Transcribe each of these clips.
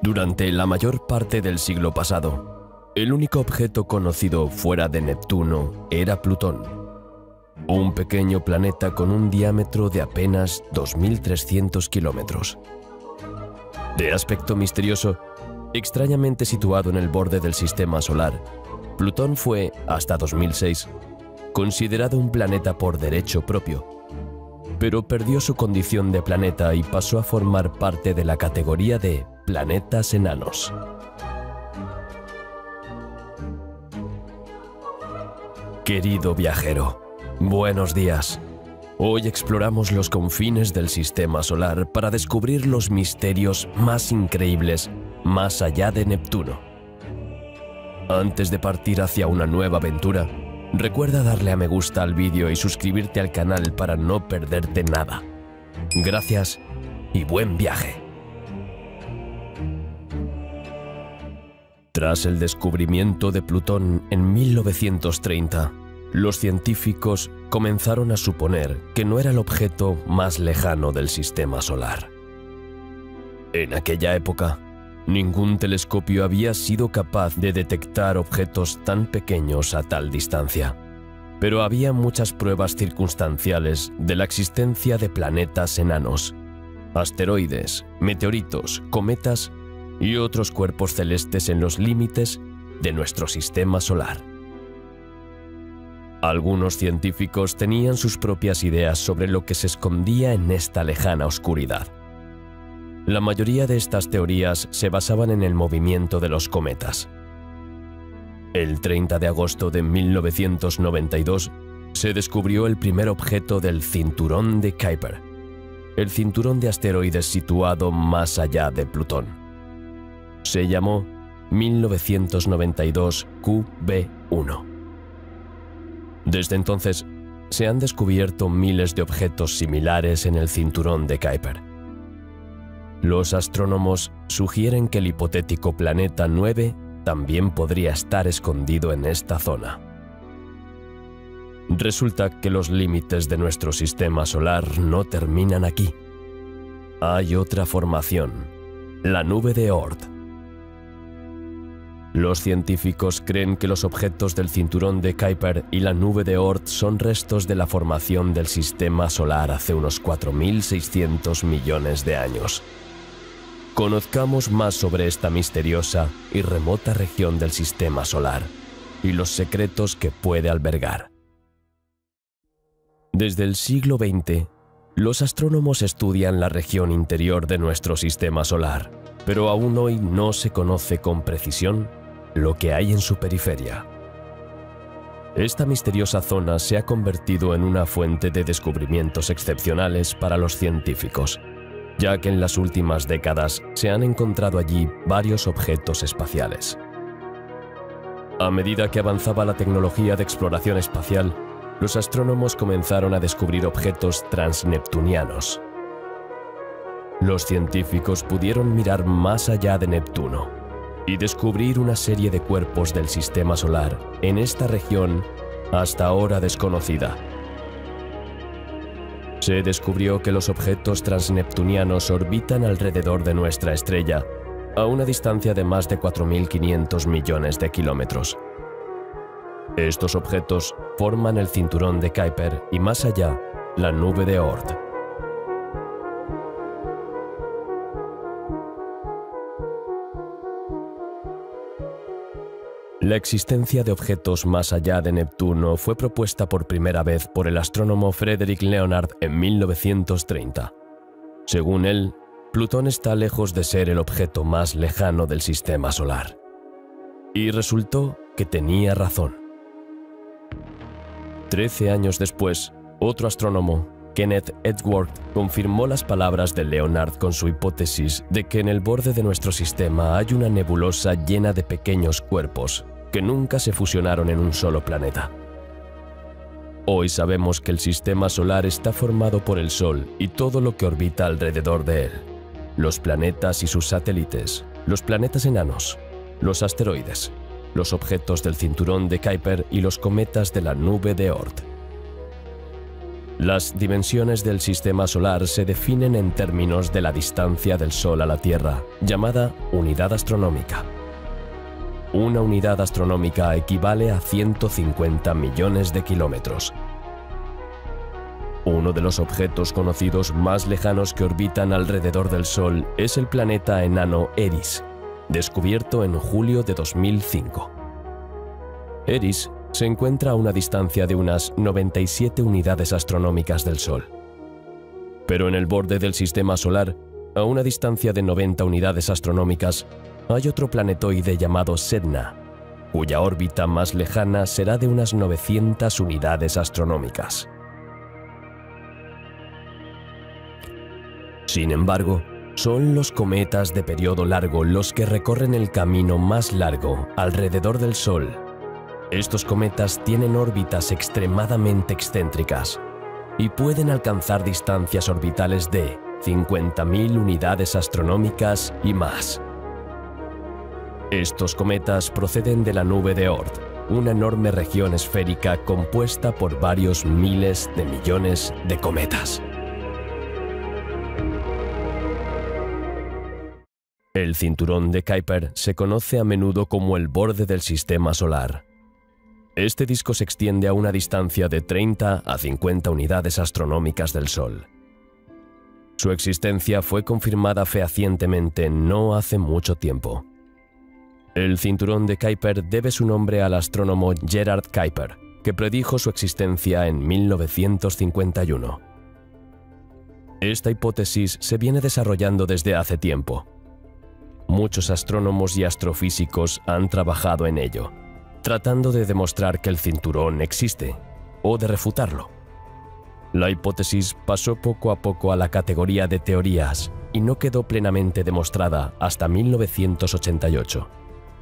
Durante la mayor parte del siglo pasado, el único objeto conocido fuera de Neptuno era Plutón, un pequeño planeta con un diámetro de apenas 2.300 kilómetros. De aspecto misterioso, extrañamente situado en el borde del sistema solar, Plutón fue, hasta 2006, considerado un planeta por derecho propio, pero perdió su condición de planeta y pasó a formar parte de la categoría de planetas enanos. Querido viajero, buenos días. Hoy exploramos los confines del sistema solar para descubrir los misterios más increíbles más allá de Neptuno. Antes de partir hacia una nueva aventura, recuerda darle a me gusta al vídeo y suscribirte al canal para no perderte nada. Gracias y buen viaje. Tras el descubrimiento de Plutón en 1930, los científicos comenzaron a suponer que no era el objeto más lejano del sistema solar. En aquella época, ningún telescopio había sido capaz de detectar objetos tan pequeños a tal distancia, pero había muchas pruebas circunstanciales de la existencia de planetas enanos, asteroides, meteoritos, cometas y otros cuerpos celestes en los límites de nuestro sistema solar. Algunos científicos tenían sus propias ideas sobre lo que se escondía en esta lejana oscuridad. La mayoría de estas teorías se basaban en el movimiento de los cometas. El 30 de agosto de 1992 se descubrió el primer objeto del cinturón de Kuiper, el cinturón de asteroides situado más allá de Plutón. Se llamó 1992 QB1. Desde entonces, se han descubierto miles de objetos similares en el cinturón de Kuiper. Los astrónomos sugieren que el hipotético planeta 9 también podría estar escondido en esta zona. Resulta que los límites de nuestro sistema solar no terminan aquí. Hay otra formación, la nube de Oort. Los científicos creen que los objetos del cinturón de Kuiper y la nube de Oort son restos de la formación del sistema solar hace unos 4.600 millones de años. Conozcamos más sobre esta misteriosa y remota región del sistema solar y los secretos que puede albergar. Desde el siglo XX, los astrónomos estudian la región interior de nuestro sistema solar, pero aún hoy no se conoce con precisión lo que hay en su periferia. Esta misteriosa zona se ha convertido en una fuente de descubrimientos excepcionales para los científicos, ya que en las últimas décadas se han encontrado allí varios objetos espaciales. A medida que avanzaba la tecnología de exploración espacial, los astrónomos comenzaron a descubrir objetos transneptunianos. Los científicos pudieron mirar más allá de Neptuno y descubrir una serie de cuerpos del sistema solar en esta región hasta ahora desconocida. Se descubrió que los objetos transneptunianos orbitan alrededor de nuestra estrella a una distancia de más de 4.500 millones de kilómetros. Estos objetos forman el cinturón de Kuiper y más allá, la nube de Oort. La existencia de objetos más allá de Neptuno fue propuesta por primera vez por el astrónomo Frederick Leonard en 1930. Según él, Plutón está lejos de ser el objeto más lejano del sistema solar. Y resultó que tenía razón. 13 años después, otro astrónomo, Kenneth Edgeworth, confirmó las palabras de Leonard con su hipótesis de que en el borde de nuestro sistema hay una nebulosa llena de pequeños cuerpos que nunca se fusionaron en un solo planeta. Hoy sabemos que el sistema solar está formado por el Sol y todo lo que orbita alrededor de él: los planetas y sus satélites, los planetas enanos, los asteroides, los objetos del cinturón de Kuiper y los cometas de la nube de Oort. Las dimensiones del sistema solar se definen en términos de la distancia del Sol a la Tierra, llamada unidad astronómica. Una unidad astronómica equivale a 150 millones de kilómetros. Uno de los objetos conocidos más lejanos que orbitan alrededor del Sol es el planeta enano Eris, descubierto en julio de 2005. Eris se encuentra a una distancia de unas 97 unidades astronómicas del Sol. Pero en el borde del sistema solar, a una distancia de 90 unidades astronómicas, hay otro planetoide llamado Sedna, cuya órbita más lejana será de unas 900 unidades astronómicas. Sin embargo, son los cometas de periodo largo los que recorren el camino más largo alrededor del Sol. Estos cometas tienen órbitas extremadamente excéntricas y pueden alcanzar distancias orbitales de 50.000 unidades astronómicas y más. Estos cometas proceden de la nube de Oort, una enorme región esférica compuesta por varios miles de millones de cometas. El cinturón de Kuiper se conoce a menudo como el borde del sistema solar. Este disco se extiende a una distancia de 30 a 50 unidades astronómicas del Sol. Su existencia fue confirmada fehacientemente no hace mucho tiempo. El cinturón de Kuiper debe su nombre al astrónomo Gerard Kuiper, que predijo su existencia en 1951. Esta hipótesis se viene desarrollando desde hace tiempo. Muchos astrónomos y astrofísicos han trabajado en ello, tratando de demostrar que el cinturón existe, o de refutarlo. La hipótesis pasó poco a poco a la categoría de teorías y no quedó plenamente demostrada hasta 1988,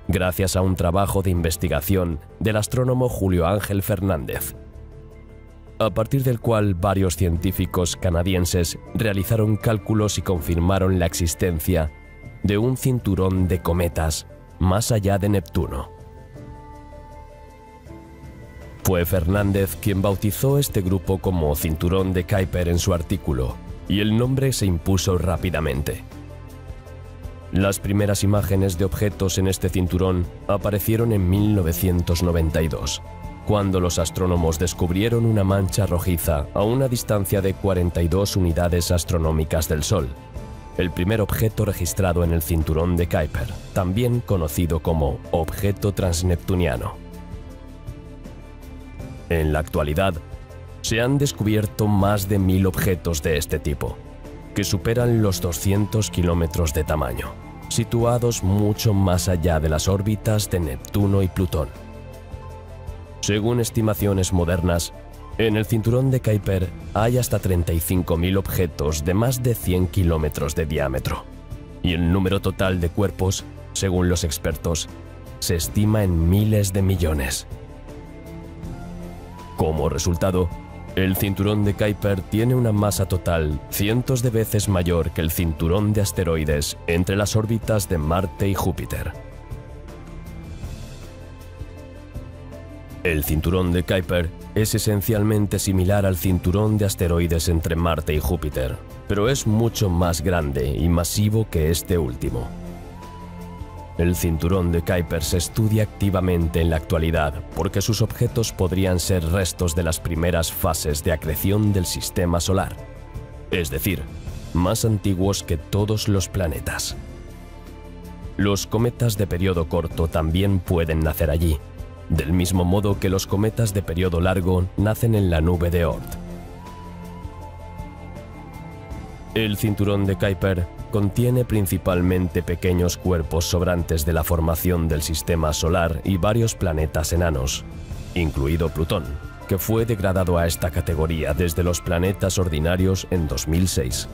gracias a un trabajo de investigación del astrónomo Julio Ángel Fernández, a partir del cual varios científicos canadienses realizaron cálculos y confirmaron la existencia de un cinturón de cometas más allá de Neptuno. Fue Fernández quien bautizó este grupo como Cinturón de Kuiper en su artículo, y el nombre se impuso rápidamente. Las primeras imágenes de objetos en este cinturón aparecieron en 1992, cuando los astrónomos descubrieron una mancha rojiza a una distancia de 42 unidades astronómicas del Sol, el primer objeto registrado en el cinturón de Kuiper, también conocido como objeto transneptuniano. En la actualidad, se han descubierto más de 1000 objetos de este tipo, que superan los 200 kilómetros de tamaño, situados mucho más allá de las órbitas de Neptuno y Plutón. Según estimaciones modernas, en el cinturón de Kuiper hay hasta 35.000 objetos de más de 100 kilómetros de diámetro, y el número total de cuerpos, según los expertos, se estima en miles de millones. Como resultado, el cinturón de Kuiper tiene una masa total cientos de veces mayor que el cinturón de asteroides entre las órbitas de Marte y Júpiter. El cinturón de Kuiper es esencialmente similar al cinturón de asteroides entre Marte y Júpiter, pero es mucho más grande y masivo que este último. El cinturón de Kuiper se estudia activamente en la actualidad porque sus objetos podrían ser restos de las primeras fases de acreción del sistema solar, es decir, más antiguos que todos los planetas. Los cometas de periodo corto también pueden nacer allí, del mismo modo que los cometas de periodo largo nacen en la nube de Oort. El cinturón de Kuiper contiene principalmente pequeños cuerpos sobrantes de la formación del sistema solar y varios planetas enanos, incluido Plutón, que fue degradado a esta categoría desde los planetas ordinarios en 2006.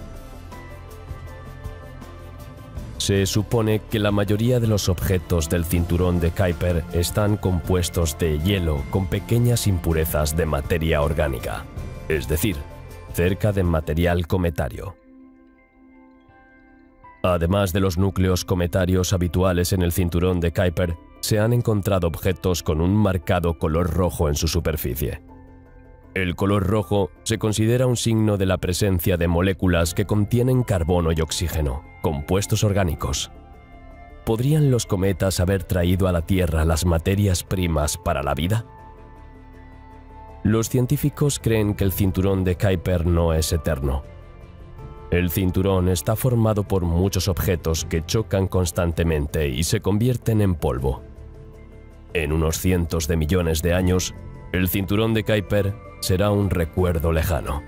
Se supone que la mayoría de los objetos del cinturón de Kuiper están compuestos de hielo con pequeñas impurezas de materia orgánica, es decir, cerca de material cometario. Además de los núcleos cometarios habituales en el cinturón de Kuiper, se han encontrado objetos con un marcado color rojo en su superficie. El color rojo se considera un signo de la presencia de moléculas que contienen carbono y oxígeno, compuestos orgánicos. ¿Podrían los cometas haber traído a la Tierra las materias primas para la vida? Los científicos creen que el cinturón de Kuiper no es eterno. El cinturón está formado por muchos objetos que chocan constantemente y se convierten en polvo. En unos cientos de millones de años, el cinturón de Kuiper será un recuerdo lejano.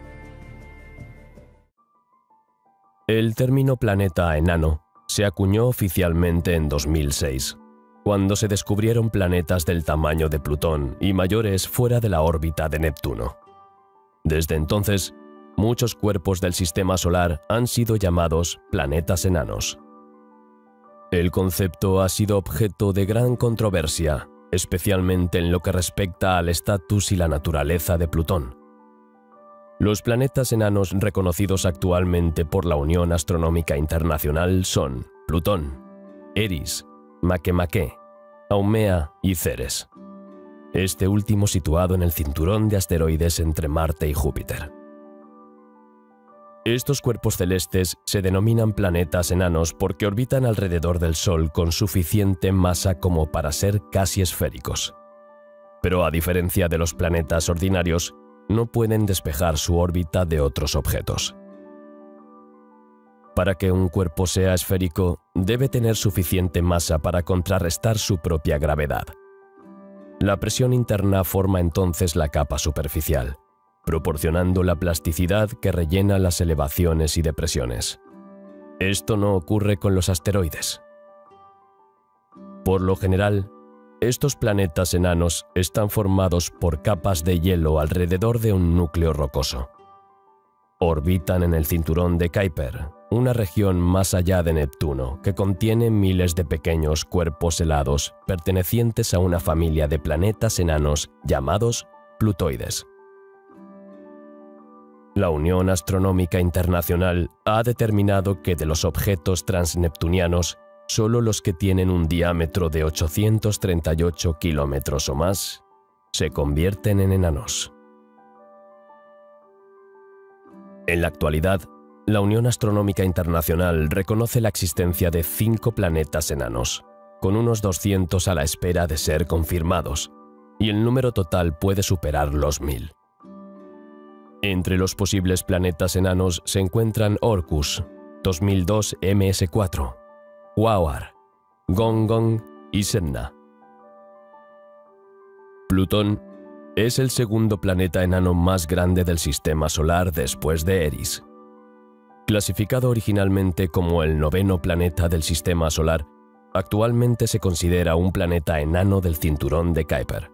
El término planeta enano se acuñó oficialmente en 2006, cuando se descubrieron planetas del tamaño de Plutón y mayores fuera de la órbita de Neptuno. Desde entonces, muchos cuerpos del sistema solar han sido llamados planetas enanos. El concepto ha sido objeto de gran controversia, especialmente en lo que respecta al estatus y la naturaleza de Plutón. Los planetas enanos reconocidos actualmente por la Unión Astronómica Internacional son Plutón, Eris, Makemake, Haumea y Ceres, este último situado en el cinturón de asteroides entre Marte y Júpiter. Estos cuerpos celestes se denominan planetas enanos porque orbitan alrededor del Sol con suficiente masa como para ser casi esféricos. Pero a diferencia de los planetas ordinarios, no pueden despejar su órbita de otros objetos. Para que un cuerpo sea esférico, debe tener suficiente masa para contrarrestar su propia gravedad. La presión interna forma entonces la capa superficial, proporcionando la plasticidad que rellena las elevaciones y depresiones. Esto no ocurre con los asteroides. Por lo general, estos planetas enanos están formados por capas de hielo alrededor de un núcleo rocoso. Orbitan en el cinturón de Kuiper, una región más allá de Neptuno que contiene miles de pequeños cuerpos helados pertenecientes a una familia de planetas enanos llamados plutoides. La Unión Astronómica Internacional ha determinado que de los objetos transneptunianos, solo los que tienen un diámetro de 838 kilómetros o más se convierten en enanos. En la actualidad, la Unión Astronómica Internacional reconoce la existencia de 5 planetas enanos, con unos 200 a la espera de ser confirmados, y el número total puede superar los 1000. Entre los posibles planetas enanos se encuentran Orcus, 2002 MS4, Quaoar, Gonggong y Sedna. Plutón es el segundo planeta enano más grande del sistema solar después de Eris. Clasificado originalmente como el 9º planeta del sistema solar, actualmente se considera un planeta enano del cinturón de Kuiper.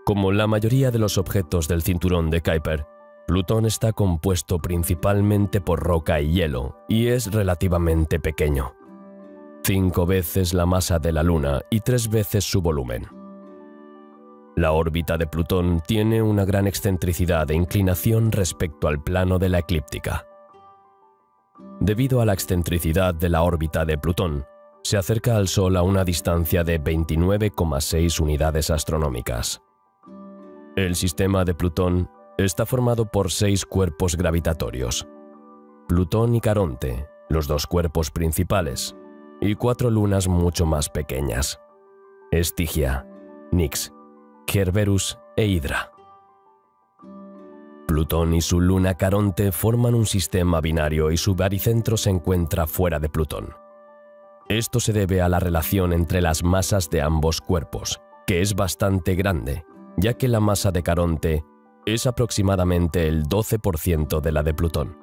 Como la mayoría de los objetos del cinturón de Kuiper, Plutón está compuesto principalmente por roca y hielo y es relativamente pequeño. 5 veces la masa de la Luna y 3 veces su volumen. La órbita de Plutón tiene una gran excentricidad e inclinación respecto al plano de la eclíptica. Debido a la excentricidad de la órbita de Plutón, se acerca al Sol a una distancia de 29,6 unidades astronómicas. El sistema de Plutón está formado por 6 cuerpos gravitatorios: Plutón y Caronte, los 2 cuerpos principales, y 4 lunas mucho más pequeñas: Estigia, Nix, Kerberos e Hydra. Plutón y su luna Caronte forman un sistema binario y su baricentro se encuentra fuera de Plutón. Esto se debe a la relación entre las masas de ambos cuerpos, que es bastante grande, ya que la masa de Caronte es aproximadamente el 12% de la de Plutón.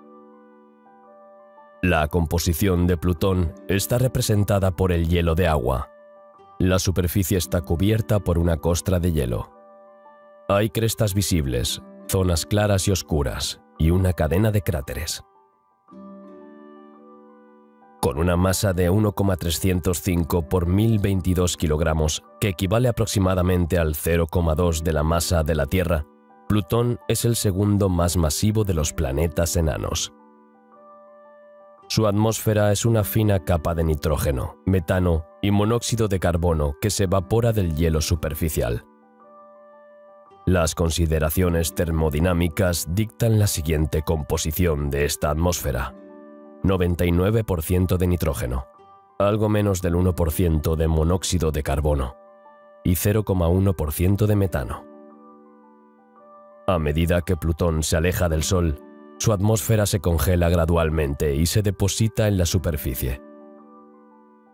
La composición de Plutón está representada por el hielo de agua. La superficie está cubierta por una costra de hielo. Hay crestas visibles, zonas claras y oscuras, y una cadena de cráteres. Con una masa de 1,305 por 1022 kilogramos, que equivale aproximadamente al 0,2 de la masa de la Tierra, Plutón es el segundo más masivo de los planetas enanos. Su atmósfera es una fina capa de nitrógeno, metano y monóxido de carbono que se evapora del hielo superficial. Las consideraciones termodinámicas dictan la siguiente composición de esta atmósfera: 99% de nitrógeno, algo menos del 1% de monóxido de carbono y 0,1% de metano. A medida que Plutón se aleja del Sol, su atmósfera se congela gradualmente y se deposita en la superficie.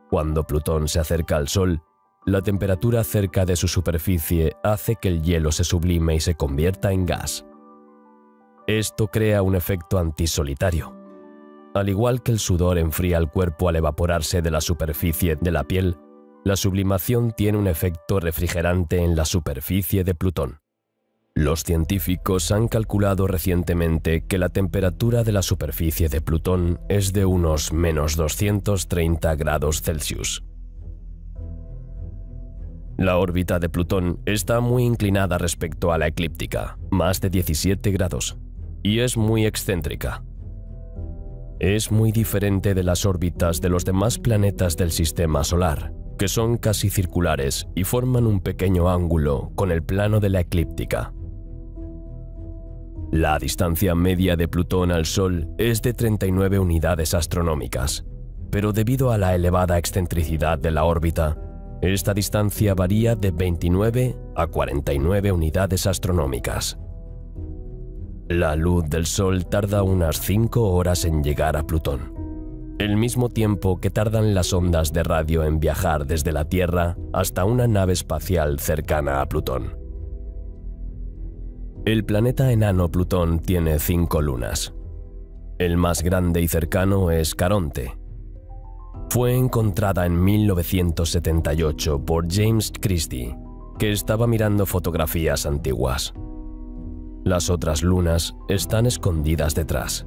Cuando Plutón se acerca al Sol, la temperatura cerca de su superficie hace que el hielo se sublime y se convierta en gas. Esto crea un efecto antisolitario. Al igual que el sudor enfría el cuerpo al evaporarse de la superficie de la piel, la sublimación tiene un efecto refrigerante en la superficie de Plutón. Los científicos han calculado recientemente que la temperatura de la superficie de Plutón es de unos menos 230 grados Celsius. La órbita de Plutón está muy inclinada respecto a la eclíptica, más de 17 grados, y es muy excéntrica. Es muy diferente de las órbitas de los demás planetas del Sistema Solar, que son casi circulares y forman un pequeño ángulo con el plano de la eclíptica. La distancia media de Plutón al Sol es de 39 unidades astronómicas, pero debido a la elevada excentricidad de la órbita, esta distancia varía de 29 a 49 unidades astronómicas. La luz del Sol tarda unas 5 horas en llegar a Plutón, el mismo tiempo que tardan las ondas de radio en viajar desde la Tierra hasta una nave espacial cercana a Plutón. El planeta enano Plutón tiene 5 lunas. El más grande y cercano es Caronte. Fue encontrada en 1978 por James Christie, que estaba mirando fotografías antiguas. Las otras lunas están escondidas detrás: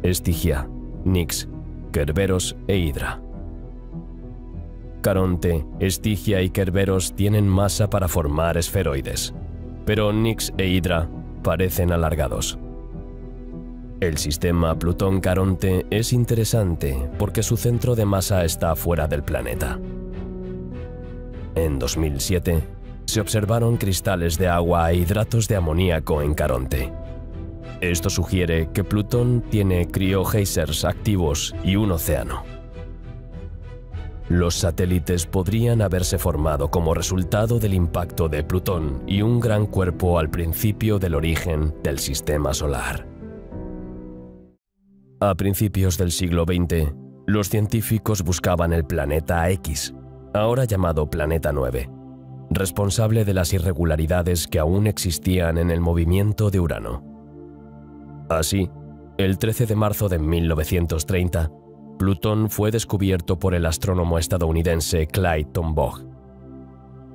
Estigia, Nix, Kerberos e Hydra. Caronte, Estigia y Kerberos tienen masa para formar esferoides, pero Nix e Hydra parecen alargados. El sistema Plutón-Caronte es interesante porque su centro de masa está fuera del planeta. En 2007, se observaron cristales de agua e hidratos de amoníaco en Caronte. Esto sugiere que Plutón tiene criogeysers activos y un océano. Los satélites podrían haberse formado como resultado del impacto de Plutón y un gran cuerpo al principio del origen del Sistema Solar. A principios del siglo XX, los científicos buscaban el planeta X, ahora llamado Planeta 9, responsable de las irregularidades que aún existían en el movimiento de Urano. Así, el 13 de marzo de 1930, Plutón fue descubierto por el astrónomo estadounidense Clyde Tombaugh.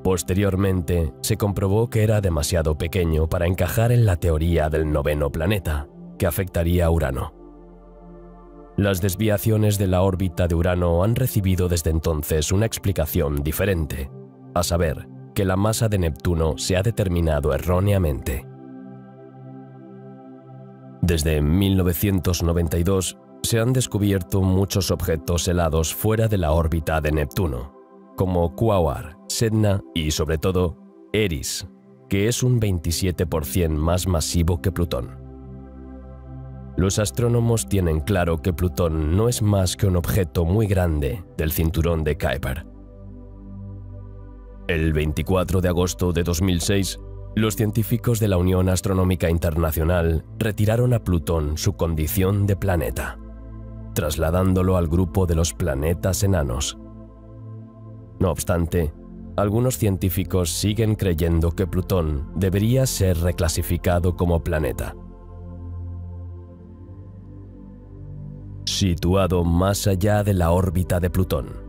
Posteriormente, se comprobó que era demasiado pequeño para encajar en la teoría del noveno planeta, que afectaría a Urano. Las desviaciones de la órbita de Urano han recibido desde entonces una explicación diferente, a saber, que la masa de Neptuno se ha determinado erróneamente. Desde 1992 se han descubierto muchos objetos helados fuera de la órbita de Neptuno, como Quasar, Sedna y, sobre todo, Eris, que es un 27% más masivo que Plutón. Los astrónomos tienen claro que Plutón no es más que un objeto muy grande del cinturón de Kuiper. El 24 de agosto de 2006, los científicos de la Unión Astronómica Internacional retiraron a Plutón su condición de planeta, trasladándolo al grupo de los planetas enanos. No obstante, algunos científicos siguen creyendo que Plutón debería ser reclasificado como planeta. Situado más allá de la órbita de Plutón,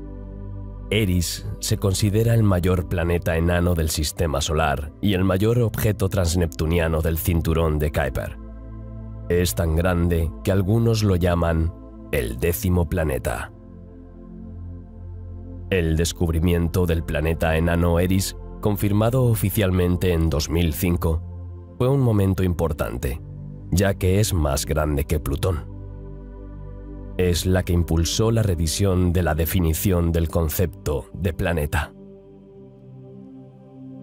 Eris se considera el mayor planeta enano del Sistema Solar y el mayor objeto transneptuniano del cinturón de Kuiper. Es tan grande que algunos lo llaman el 10º planeta. El descubrimiento del planeta enano Eris, confirmado oficialmente en 2005, fue un momento importante, ya que es más grande que Plutón. Es la que impulsó la revisión de la definición del concepto de planeta.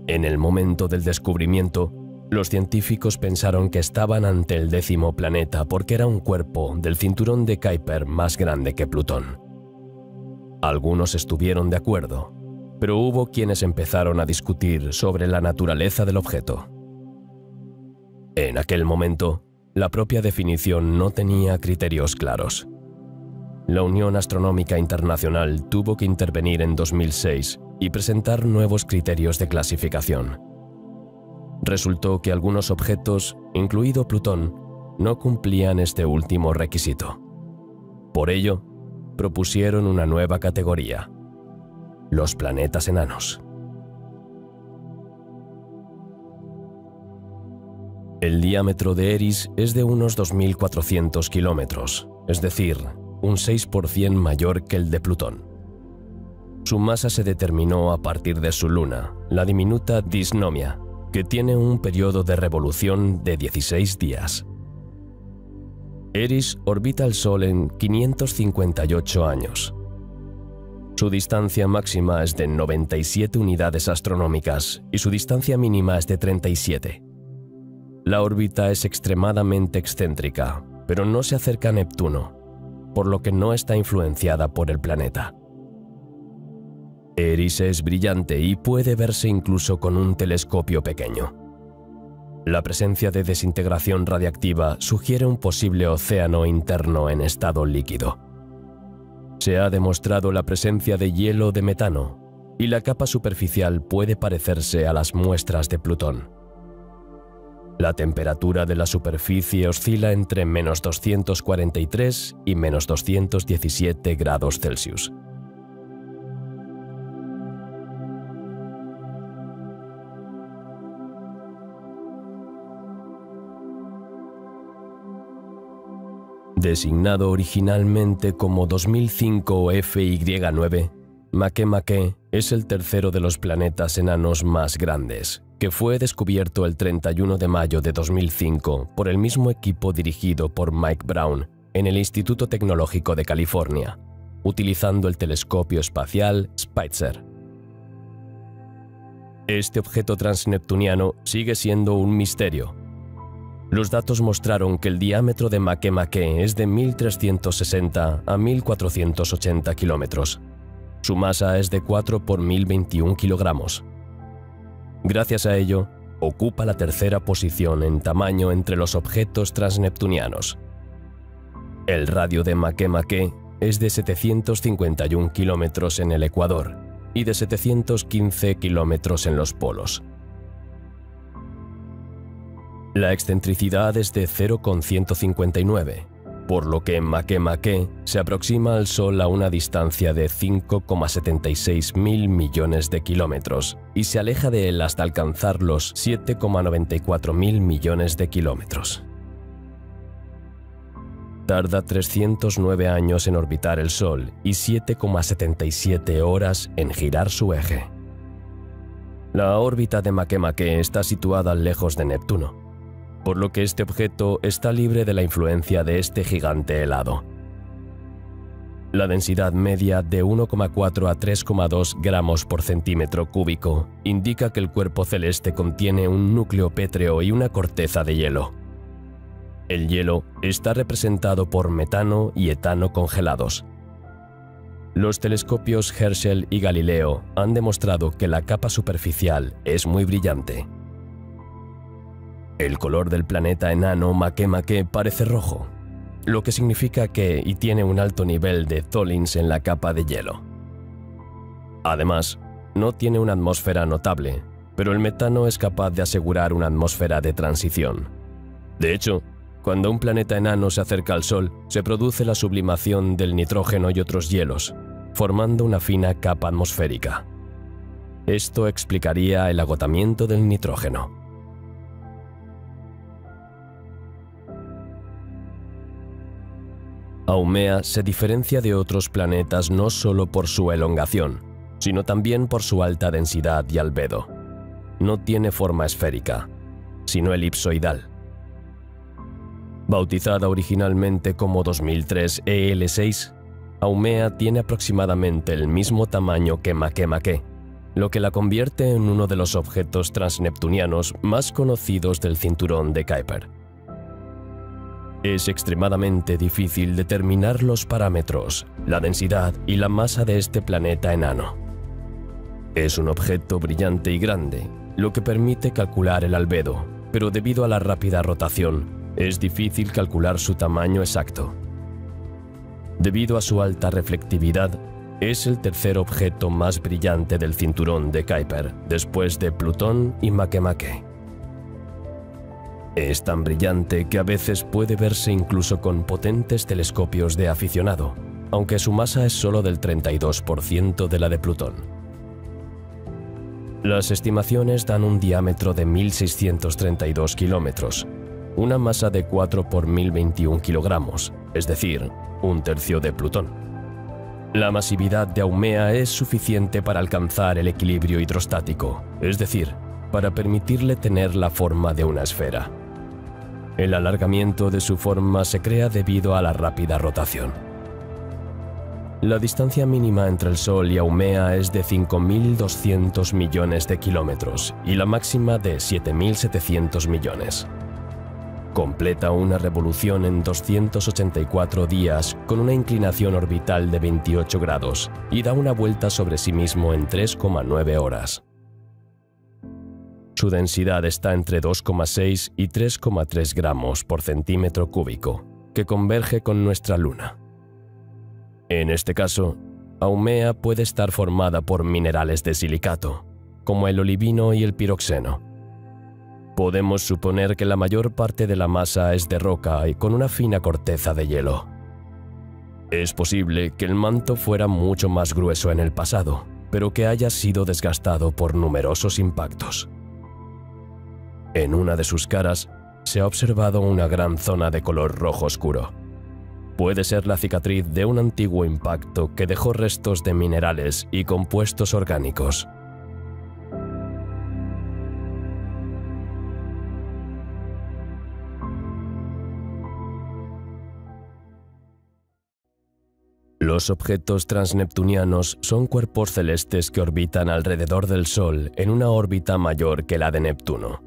En el momento del descubrimiento, Los científicos pensaron que estaban ante el 10º planeta porque era un cuerpo del cinturón de Kuiper más grande que Plutón. Algunos estuvieron de acuerdo, pero hubo quienes empezaron a discutir sobre la naturaleza del objeto. En aquel momento, la propia definición no tenía criterios claros. La Unión Astronómica Internacional tuvo que intervenir en 2006 y presentar nuevos criterios de clasificación. Resultó que algunos objetos, incluido Plutón, no cumplían este último requisito. Por ello, propusieron una nueva categoría: los planetas enanos. El diámetro de Eris es de unos 2.400 kilómetros, es decir, un 6% mayor que el de Plutón. Su masa se determinó a partir de su luna, la diminuta Dysnomia, que tiene un periodo de revolución de 16 días. Eris orbita el Sol en 558 años. Su distancia máxima es de 97 unidades astronómicas y su distancia mínima es de 37. La órbita es extremadamente excéntrica, pero no se acerca a Neptuno, por lo que no está influenciada por el planeta. Eris es brillante y puede verse incluso con un telescopio pequeño. La presencia de desintegración radiactiva sugiere un posible océano interno en estado líquido. Se ha demostrado la presencia de hielo de metano, y la capa superficial puede parecerse a las muestras de Plutón. La temperatura de la superficie oscila entre -243 y -217 grados Celsius. Designado originalmente como 2005 FY9, Makemake es el tercero de los planetas enanos más grandes, que fue descubierto el 31 de mayo de 2005 por el mismo equipo dirigido por Mike Brown en el Instituto Tecnológico de California, utilizando el telescopio espacial Spitzer. Este objeto transneptuniano sigue siendo un misterio. Los datos mostraron que el diámetro de Makemake es de 1.360 a 1.480 kilómetros. Su masa es de 4 por 1.021 kilogramos. Gracias a ello, ocupa la tercera posición en tamaño entre los objetos transneptunianos. El radio de Makemake es de 751 kilómetros en el ecuador y de 715 kilómetros en los polos. La excentricidad es de 0,159, por lo que Makemake se aproxima al Sol a una distancia de 5,76 mil millones de kilómetros y se aleja de él hasta alcanzar los 7,94 mil millones de kilómetros. Tarda 309 años en orbitar el Sol y 7,77 horas en girar su eje. La órbita de Makemake está situada lejos de Neptuno, por lo que este objeto está libre de la influencia de este gigante helado. La densidad media de 1,4 a 3,2 gramos por centímetro cúbico indica que el cuerpo celeste contiene un núcleo pétreo y una corteza de hielo. El hielo está representado por metano y etano congelados. Los telescopios Herschel y Galileo han demostrado que la capa superficial es muy brillante. El color del planeta enano Makemake parece rojo, lo que significa que tiene un alto nivel de tholins en la capa de hielo. Además, no tiene una atmósfera notable, pero el metano es capaz de asegurar una atmósfera de transición. De hecho, cuando un planeta enano se acerca al Sol, se produce la sublimación del nitrógeno y otros hielos, formando una fina capa atmosférica. Esto explicaría el agotamiento del nitrógeno. Haumea se diferencia de otros planetas no solo por su elongación, sino también por su alta densidad y albedo. No tiene forma esférica, sino elipsoidal. Bautizada originalmente como 2003 EL6, Haumea tiene aproximadamente el mismo tamaño que Makemake, lo que la convierte en uno de los objetos transneptunianos más conocidos del cinturón de Kuiper. Es extremadamente difícil determinar los parámetros, la densidad y la masa de este planeta enano. Es un objeto brillante y grande, lo que permite calcular el albedo, pero debido a la rápida rotación, es difícil calcular su tamaño exacto. Debido a su alta reflectividad, es el tercer objeto más brillante del cinturón de Kuiper, después de Plutón y Makemake. Es tan brillante que a veces puede verse incluso con potentes telescopios de aficionado, aunque su masa es solo del 32% de la de Plutón. Las estimaciones dan un diámetro de 1.632 kilómetros, una masa de 4 por 1.021 kilogramos, es decir, un tercio de Plutón. La masividad de Haumea es suficiente para alcanzar el equilibrio hidrostático, es decir, para permitirle tener la forma de una esfera. El alargamiento de su forma se crea debido a la rápida rotación. La distancia mínima entre el Sol y Haumea es de 5.200 millones de kilómetros y la máxima de 7.700 millones. Completa una revolución en 284 días con una inclinación orbital de 28 grados y da una vuelta sobre sí mismo en 3,9 horas. Su densidad está entre 2,6 y 3,3 gramos por centímetro cúbico, que converge con nuestra Luna. En este caso, Haumea puede estar formada por minerales de silicato, como el olivino y el piroxeno. Podemos suponer que la mayor parte de la masa es de roca y con una fina corteza de hielo. Es posible que el manto fuera mucho más grueso en el pasado, pero que haya sido desgastado por numerosos impactos. En una de sus caras se ha observado una gran zona de color rojo oscuro. Puede ser la cicatriz de un antiguo impacto que dejó restos de minerales y compuestos orgánicos. Los objetos transneptunianos son cuerpos celestes que orbitan alrededor del Sol en una órbita mayor que la de Neptuno.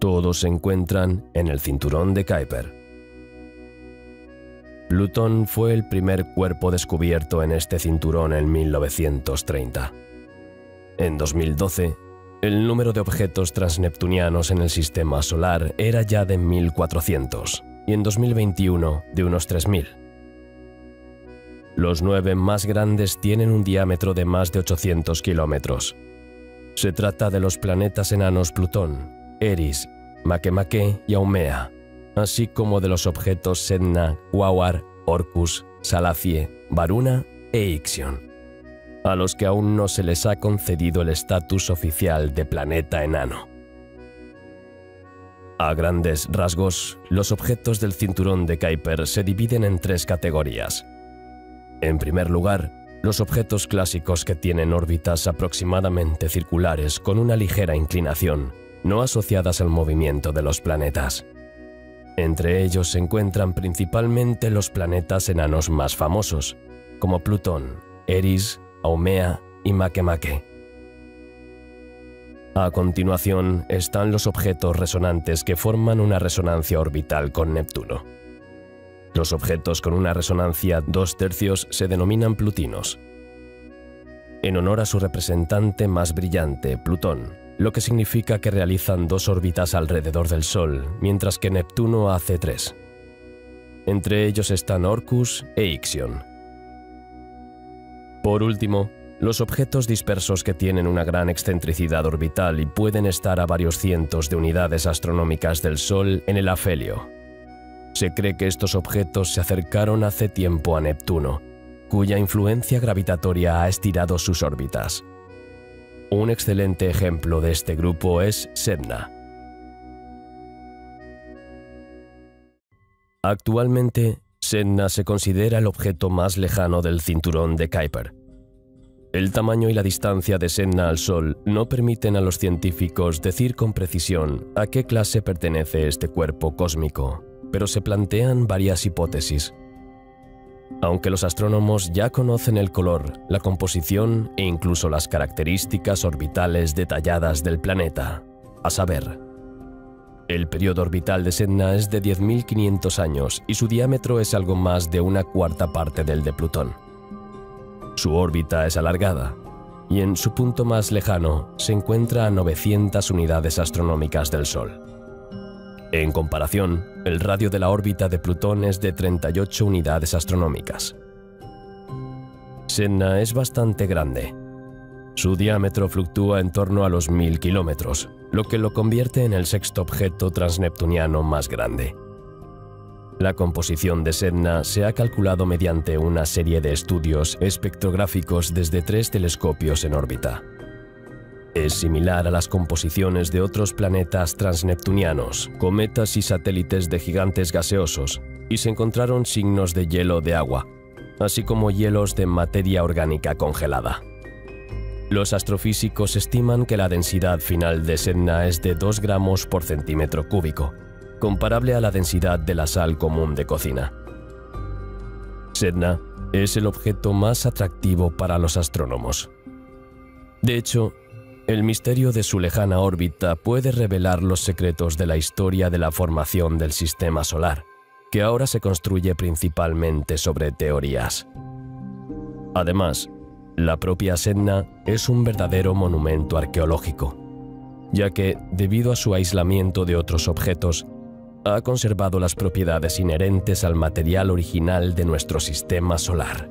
Todos se encuentran en el cinturón de Kuiper. Plutón fue el primer cuerpo descubierto en este cinturón en 1930. En 2012, el número de objetos transneptunianos en el sistema solar era ya de 1.400 y en 2021 de unos 3.000. Los 9 más grandes tienen un diámetro de más de 800 kilómetros. Se trata de los planetas enanos Plutón, Eris, Makemake y Haumea, así como de los objetos Sedna, Quaoar, Orcus, Salacie, Varuna e Ixion, a los que aún no se les ha concedido el estatus oficial de planeta enano. A grandes rasgos, los objetos del cinturón de Kuiper se dividen en 3 categorías. En primer lugar, los objetos clásicos que tienen órbitas aproximadamente circulares con una ligera inclinación, no asociadas al movimiento de los planetas. Entre ellos se encuentran principalmente los planetas enanos más famosos, como Plutón, Eris, Haumea y Makemake. A continuación están los objetos resonantes que forman una resonancia orbital con Neptuno. Los objetos con una resonancia 2/3 se denominan plutinos, en honor a su representante más brillante, Plutón, lo que significa que realizan 2 órbitas alrededor del Sol, mientras que Neptuno hace 3. Entre ellos están Orcus e Ixion. Por último, los objetos dispersos que tienen una gran excentricidad orbital y pueden estar a varios cientos de unidades astronómicas del Sol en el afelio. Se cree que estos objetos se acercaron hace tiempo a Neptuno, cuya influencia gravitatoria ha estirado sus órbitas. Un excelente ejemplo de este grupo es Sedna. Actualmente, Sedna se considera el objeto más lejano del cinturón de Kuiper. El tamaño y la distancia de Sedna al Sol no permiten a los científicos decir con precisión a qué clase pertenece este cuerpo cósmico, pero se plantean varias hipótesis. aunque los astrónomos ya conocen el color, la composición e incluso las características orbitales detalladas del planeta, a saber, el periodo orbital de Sedna es de 10.500 años y su diámetro es algo más de una cuarta parte del de Plutón. Su órbita es alargada y en su punto más lejano se encuentra a 900 unidades astronómicas del Sol. En comparación, el radio de la órbita de Plutón es de 38 unidades astronómicas. Sedna es bastante grande. Su diámetro fluctúa en torno a los 1000 kilómetros, lo que lo convierte en el sexto objeto transneptuniano más grande. La composición de Sedna se ha calculado mediante una serie de estudios espectrográficos desde 3 telescopios en órbita. Es similar a las composiciones de otros planetas transneptunianos, cometas y satélites de gigantes gaseosos, y se encontraron signos de hielo de agua, así como hielos de materia orgánica congelada. Los astrofísicos estiman que la densidad final de Sedna es de 2 gramos por centímetro cúbico, comparable a la densidad de la sal común de cocina. Sedna es el objeto más atractivo para los astrónomos. De hecho, el misterio de su lejana órbita puede revelar los secretos de la historia de la formación del Sistema Solar, que ahora se construye principalmente sobre teorías. Además, la propia Sedna es un verdadero monumento arqueológico, ya que, debido a su aislamiento de otros objetos, ha conservado las propiedades inherentes al material original de nuestro Sistema Solar.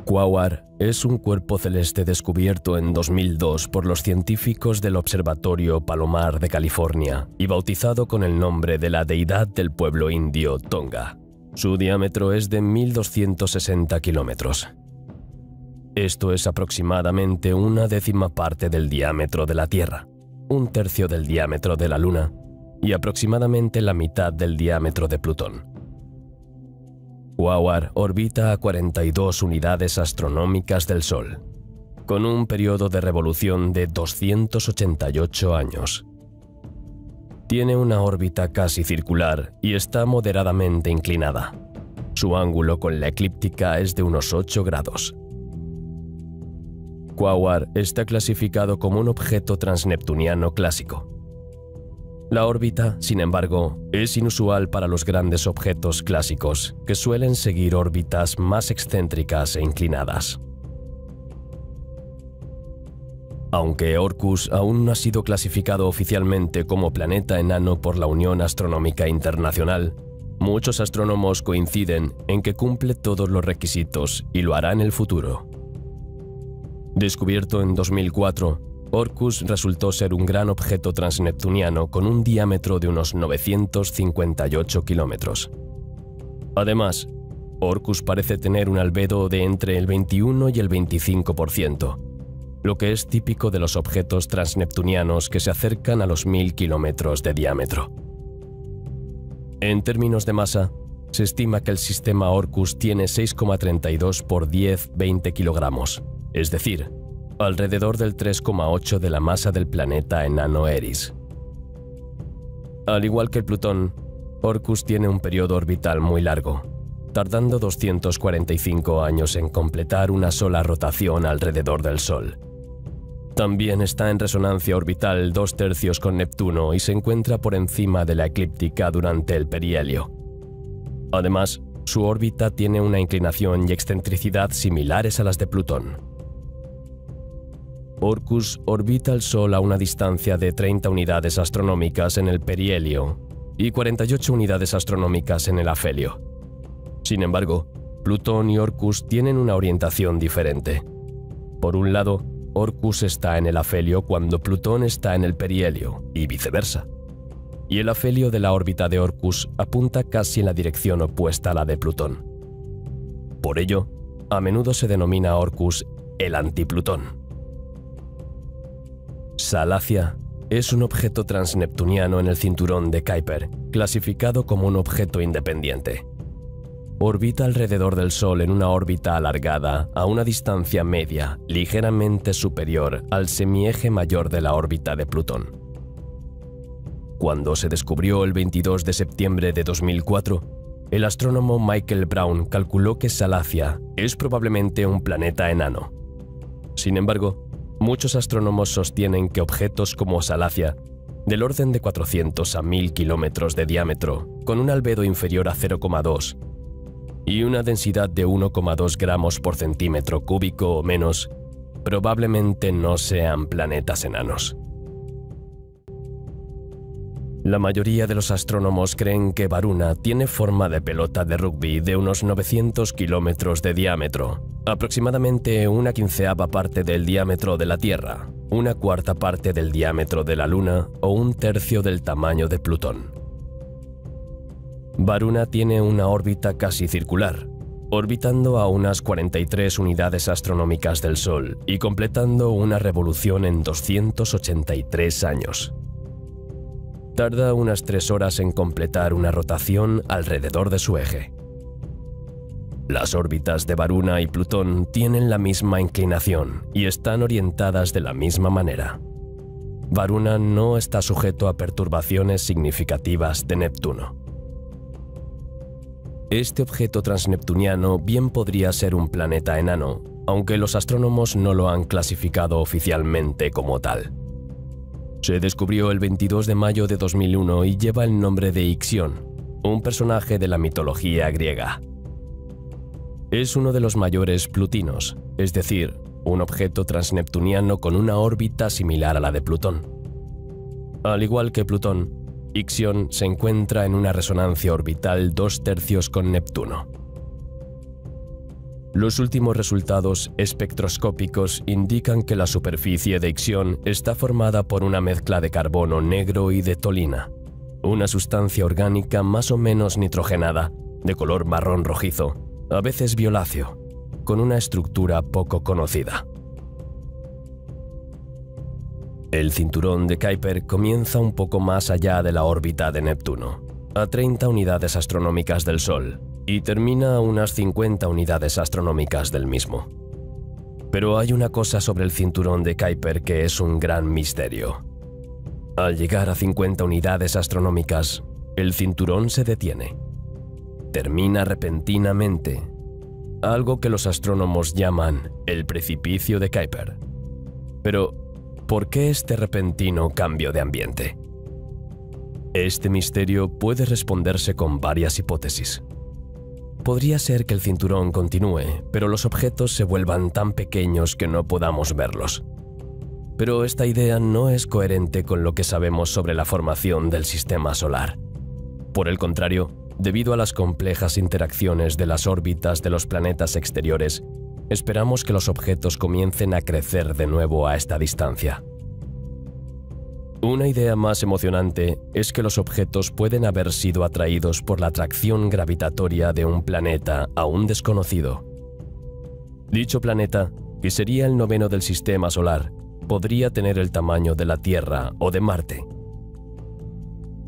Quaoar es un cuerpo celeste descubierto en 2002 por los científicos del Observatorio Palomar de California y bautizado con el nombre de la deidad del pueblo indio Tonga. Su diámetro es de 1.260 kilómetros. Esto es aproximadamente una décima parte del diámetro de la Tierra, un tercio del diámetro de la Luna y aproximadamente la mitad del diámetro de Plutón. Quaoar orbita a 42 unidades astronómicas del Sol, con un periodo de revolución de 288 años. Tiene una órbita casi circular y está moderadamente inclinada. Su ángulo con la eclíptica es de unos 8 grados. Quaoar está clasificado como un objeto transneptuniano clásico. La órbita, sin embargo, es inusual para los grandes objetos clásicos, que suelen seguir órbitas más excéntricas e inclinadas. Aunque Orcus aún no ha sido clasificado oficialmente como planeta enano por la Unión Astronómica Internacional, muchos astrónomos coinciden en que cumple todos los requisitos y lo hará en el futuro. Descubierto en 2004, Orcus resultó ser un gran objeto transneptuniano con un diámetro de unos 958 kilómetros. Además, Orcus parece tener un albedo de entre el 21 y el 25%, lo que es típico de los objetos transneptunianos que se acercan a los 1000 kilómetros de diámetro. En términos de masa, se estima que el sistema Orcus tiene 6,32 por 10-20 kilogramos, es decir, alrededor del 3,8 de la masa del planeta enano Eris. Al igual que el Plutón, Orcus tiene un periodo orbital muy largo, tardando 245 años en completar una sola rotación alrededor del Sol. También está en resonancia orbital 2/3 con Neptuno y se encuentra por encima de la eclíptica durante el perihelio. Además, su órbita tiene una inclinación y excentricidad similares a las de Plutón. Orcus orbita el Sol a una distancia de 30 unidades astronómicas en el perihelio y 48 unidades astronómicas en el afelio. Sin embargo, Plutón y Orcus tienen una orientación diferente. Por un lado, Orcus está en el afelio cuando Plutón está en el perihelio, y viceversa. Y el afelio de la órbita de Orcus apunta casi en la dirección opuesta a la de Plutón. Por ello, a menudo se denomina a Orcus el antiplutón. Salacia es un objeto transneptuniano en el cinturón de Kuiper, clasificado como un objeto independiente. orbita alrededor del Sol en una órbita alargada a una distancia media ligeramente superior al semieje mayor de la órbita de Plutón. Cuando se descubrió el 22 de septiembre de 2004, el astrónomo Michael Brown calculó que Salacia es probablemente un planeta enano. Sin embargo, muchos astrónomos sostienen que objetos como Salacia, del orden de 400 a 1000 kilómetros de diámetro, con un albedo inferior a 0,2 y una densidad de 1,2 gramos por centímetro cúbico o menos, probablemente no sean planetas enanos. La mayoría de los astrónomos creen que Varuna tiene forma de pelota de rugby de unos 900 kilómetros de diámetro, aproximadamente una quinceava parte del diámetro de la Tierra, una cuarta parte del diámetro de la Luna o un tercio del tamaño de Plutón. Varuna tiene una órbita casi circular, orbitando a unas 43 unidades astronómicas del Sol y completando una revolución en 283 años. Tarda unas 3 horas en completar una rotación alrededor de su eje. Las órbitas de Varuna y Plutón tienen la misma inclinación y están orientadas de la misma manera. Varuna no está sujeto a perturbaciones significativas de Neptuno. Este objeto transneptuniano bien podría ser un planeta enano, aunque los astrónomos no lo han clasificado oficialmente como tal. Se descubrió el 22 de mayo de 2001 y lleva el nombre de Ixión, un personaje de la mitología griega. Es uno de los mayores plutinos, es decir, un objeto transneptuniano con una órbita similar a la de Plutón. Al igual que Plutón, Ixión se encuentra en una resonancia orbital 2/3 con Neptuno. Los últimos resultados espectroscópicos indican que la superficie de Ixión está formada por una mezcla de carbono negro y de tolina, una sustancia orgánica más o menos nitrogenada, de color marrón rojizo, a veces violáceo, con una estructura poco conocida. El cinturón de Kuiper comienza un poco más allá de la órbita de Neptuno, a 30 unidades astronómicas del Sol, y termina a unas 50 unidades astronómicas del mismo. Pero hay una cosa sobre el cinturón de Kuiper que es un gran misterio. Al llegar a 50 unidades astronómicas, el cinturón se detiene. Termina repentinamente, algo que los astrónomos llaman el precipicio de Kuiper. Pero, ¿por qué este repentino cambio de ambiente? Este misterio puede responderse con varias hipótesis. Podría ser que el cinturón continúe, pero los objetos se vuelvan tan pequeños que no podamos verlos. Pero esta idea no es coherente con lo que sabemos sobre la formación del sistema solar. Por el contrario, debido a las complejas interacciones de las órbitas de los planetas exteriores, esperamos que los objetos comiencen a crecer de nuevo a esta distancia. Una idea más emocionante es que los objetos pueden haber sido atraídos por la atracción gravitatoria de un planeta aún desconocido. Dicho planeta, que sería el 9º del sistema solar, podría tener el tamaño de la Tierra o de Marte.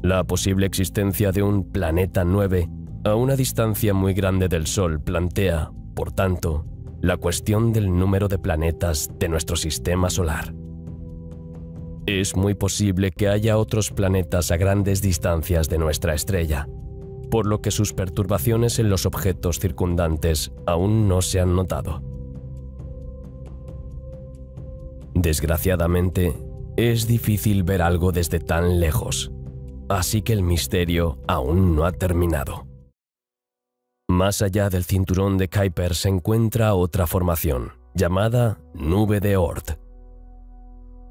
La posible existencia de un planeta 9 a una distancia muy grande del Sol plantea, por tanto, la cuestión del número de planetas de nuestro sistema solar. Es muy posible que haya otros planetas a grandes distancias de nuestra estrella, por lo que sus perturbaciones en los objetos circundantes aún no se han notado. Desgraciadamente, es difícil ver algo desde tan lejos, así que el misterio aún no ha terminado. Más allá del cinturón de Kuiper se encuentra otra formación, llamada nube de Oort.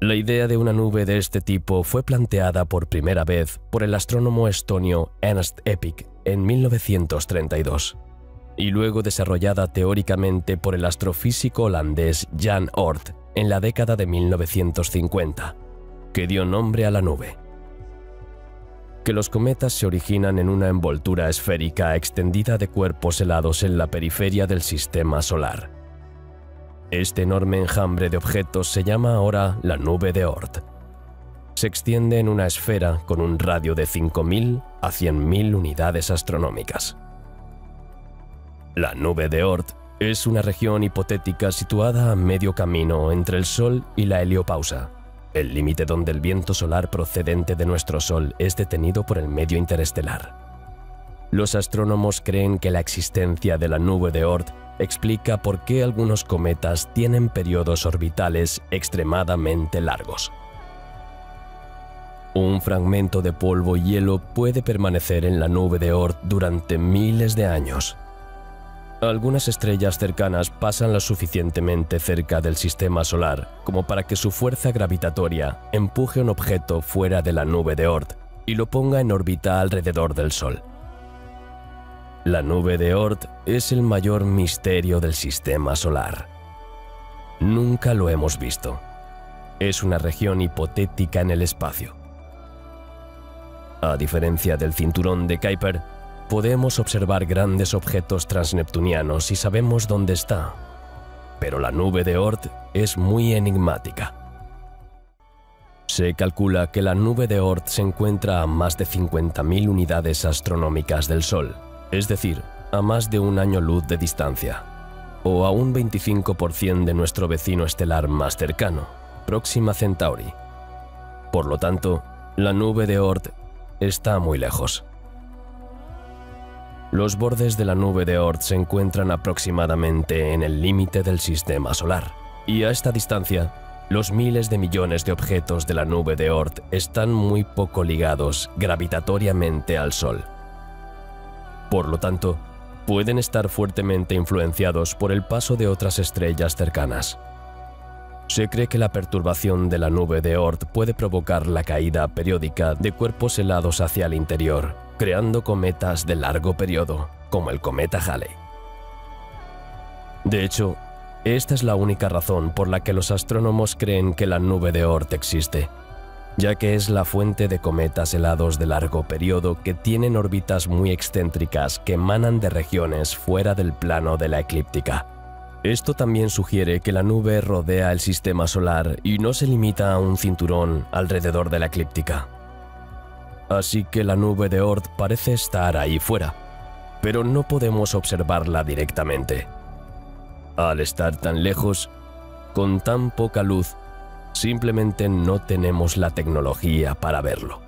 La idea de una nube de este tipo fue planteada por primera vez por el astrónomo estonio Ernst Eppik en 1932, y luego desarrollada teóricamente por el astrofísico holandés Jan Oort en la década de 1950, que dio nombre a la nube. Que los cometas se originan en una envoltura esférica extendida de cuerpos helados en la periferia del sistema solar. Este enorme enjambre de objetos se llama ahora la nube de Oort. Se extiende en una esfera con un radio de 5.000 a 100.000 unidades astronómicas. La nube de Oort es una región hipotética situada a medio camino entre el Sol y la heliopausa, el límite donde el viento solar procedente de nuestro Sol es detenido por el medio interestelar. Los astrónomos creen que la existencia de la nube de Oort explica por qué algunos cometas tienen periodos orbitales extremadamente largos. Un fragmento de polvo y hielo puede permanecer en la nube de Oort durante miles de años. Algunas estrellas cercanas pasan lo suficientemente cerca del sistema solar como para que su fuerza gravitatoria empuje un objeto fuera de la nube de Oort y lo ponga en órbita alrededor del Sol. La nube de Oort es el mayor misterio del sistema solar. Nunca lo hemos visto. Es una región hipotética en el espacio. A diferencia del cinturón de Kuiper, podemos observar grandes objetos transneptunianos y sabemos dónde está. Pero la nube de Oort es muy enigmática. Se calcula que la nube de Oort se encuentra a más de 50.000 unidades astronómicas del Sol, es decir, a más de un año luz de distancia, o a un 25% de nuestro vecino estelar más cercano, Próxima Centauri. Por lo tanto, la nube de Oort está muy lejos. Los bordes de la nube de Oort se encuentran aproximadamente en el límite del sistema solar, y a esta distancia, los miles de millones de objetos de la nube de Oort están muy poco ligados gravitatoriamente al Sol. Por lo tanto, pueden estar fuertemente influenciados por el paso de otras estrellas cercanas. Se cree que la perturbación de la nube de Oort puede provocar la caída periódica de cuerpos helados hacia el interior, creando cometas de largo periodo, como el cometa Halley. De hecho, esta es la única razón por la que los astrónomos creen que la nube de Oort existe, ya que es la fuente de cometas helados de largo periodo que tienen órbitas muy excéntricas que emanan de regiones fuera del plano de la eclíptica. Esto también sugiere que la nube rodea el sistema solar y no se limita a un cinturón alrededor de la eclíptica. Así que la nube de Oort parece estar ahí fuera, pero no podemos observarla directamente. Al estar tan lejos, con tan poca luz, simplemente no tenemos la tecnología para verlo.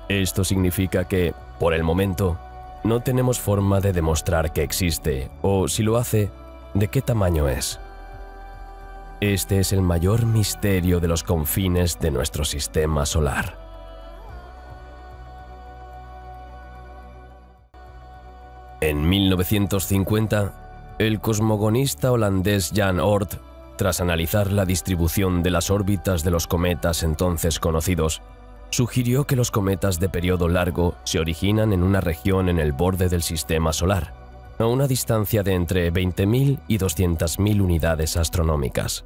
Esto significa que, por el momento, no tenemos forma de demostrar que existe, o si lo hace, de qué tamaño es. Este es el mayor misterio de los confines de nuestro sistema solar. En 1950, el cosmogonista holandés Jan Oort, tras analizar la distribución de las órbitas de los cometas entonces conocidos, sugirió que los cometas de periodo largo se originan en una región en el borde del sistema solar, a una distancia de entre 20.000 y 200.000 unidades astronómicas.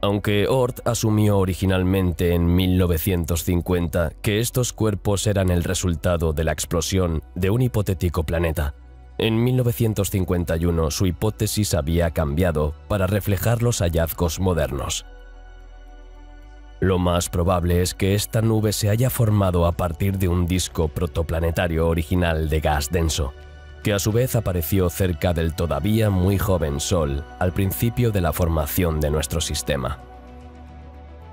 Aunque Oort asumió originalmente en 1950 que estos cuerpos eran el resultado de la explosión de un hipotético planeta, en 1951 su hipótesis había cambiado para reflejar los hallazgos modernos. Lo más probable es que esta nube se haya formado a partir de un disco protoplanetario original de gas denso, que a su vez apareció cerca del todavía muy joven Sol al principio de la formación de nuestro sistema.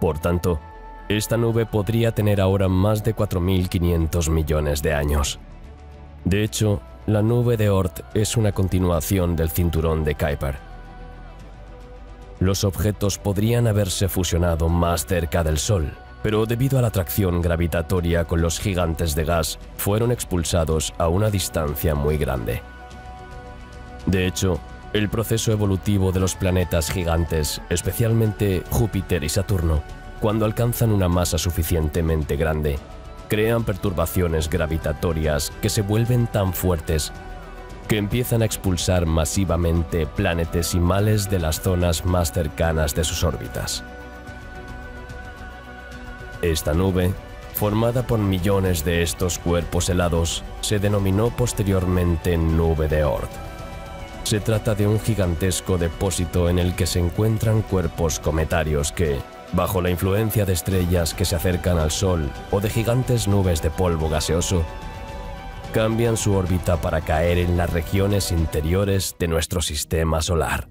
Por tanto, esta nube podría tener ahora más de 4.500 millones de años. De hecho, la nube de Oort es una continuación del cinturón de Kuiper. Los objetos podrían haberse fusionado más cerca del Sol, pero debido a la atracción gravitatoria con los gigantes de gas, fueron expulsados a una distancia muy grande. De hecho, el proceso evolutivo de los planetas gigantes, especialmente Júpiter y Saturno, cuando alcanzan una masa suficientemente grande, crean perturbaciones gravitatorias que se vuelven tan fuertes que empiezan a expulsar masivamente planetesimales de las zonas más cercanas de sus órbitas. Esta nube, formada por millones de estos cuerpos helados, se denominó posteriormente nube de Oort. Se trata de un gigantesco depósito en el que se encuentran cuerpos cometarios que, bajo la influencia de estrellas que se acercan al Sol o de gigantes nubes de polvo gaseoso, cambian su órbita para caer en las regiones interiores de nuestro sistema solar.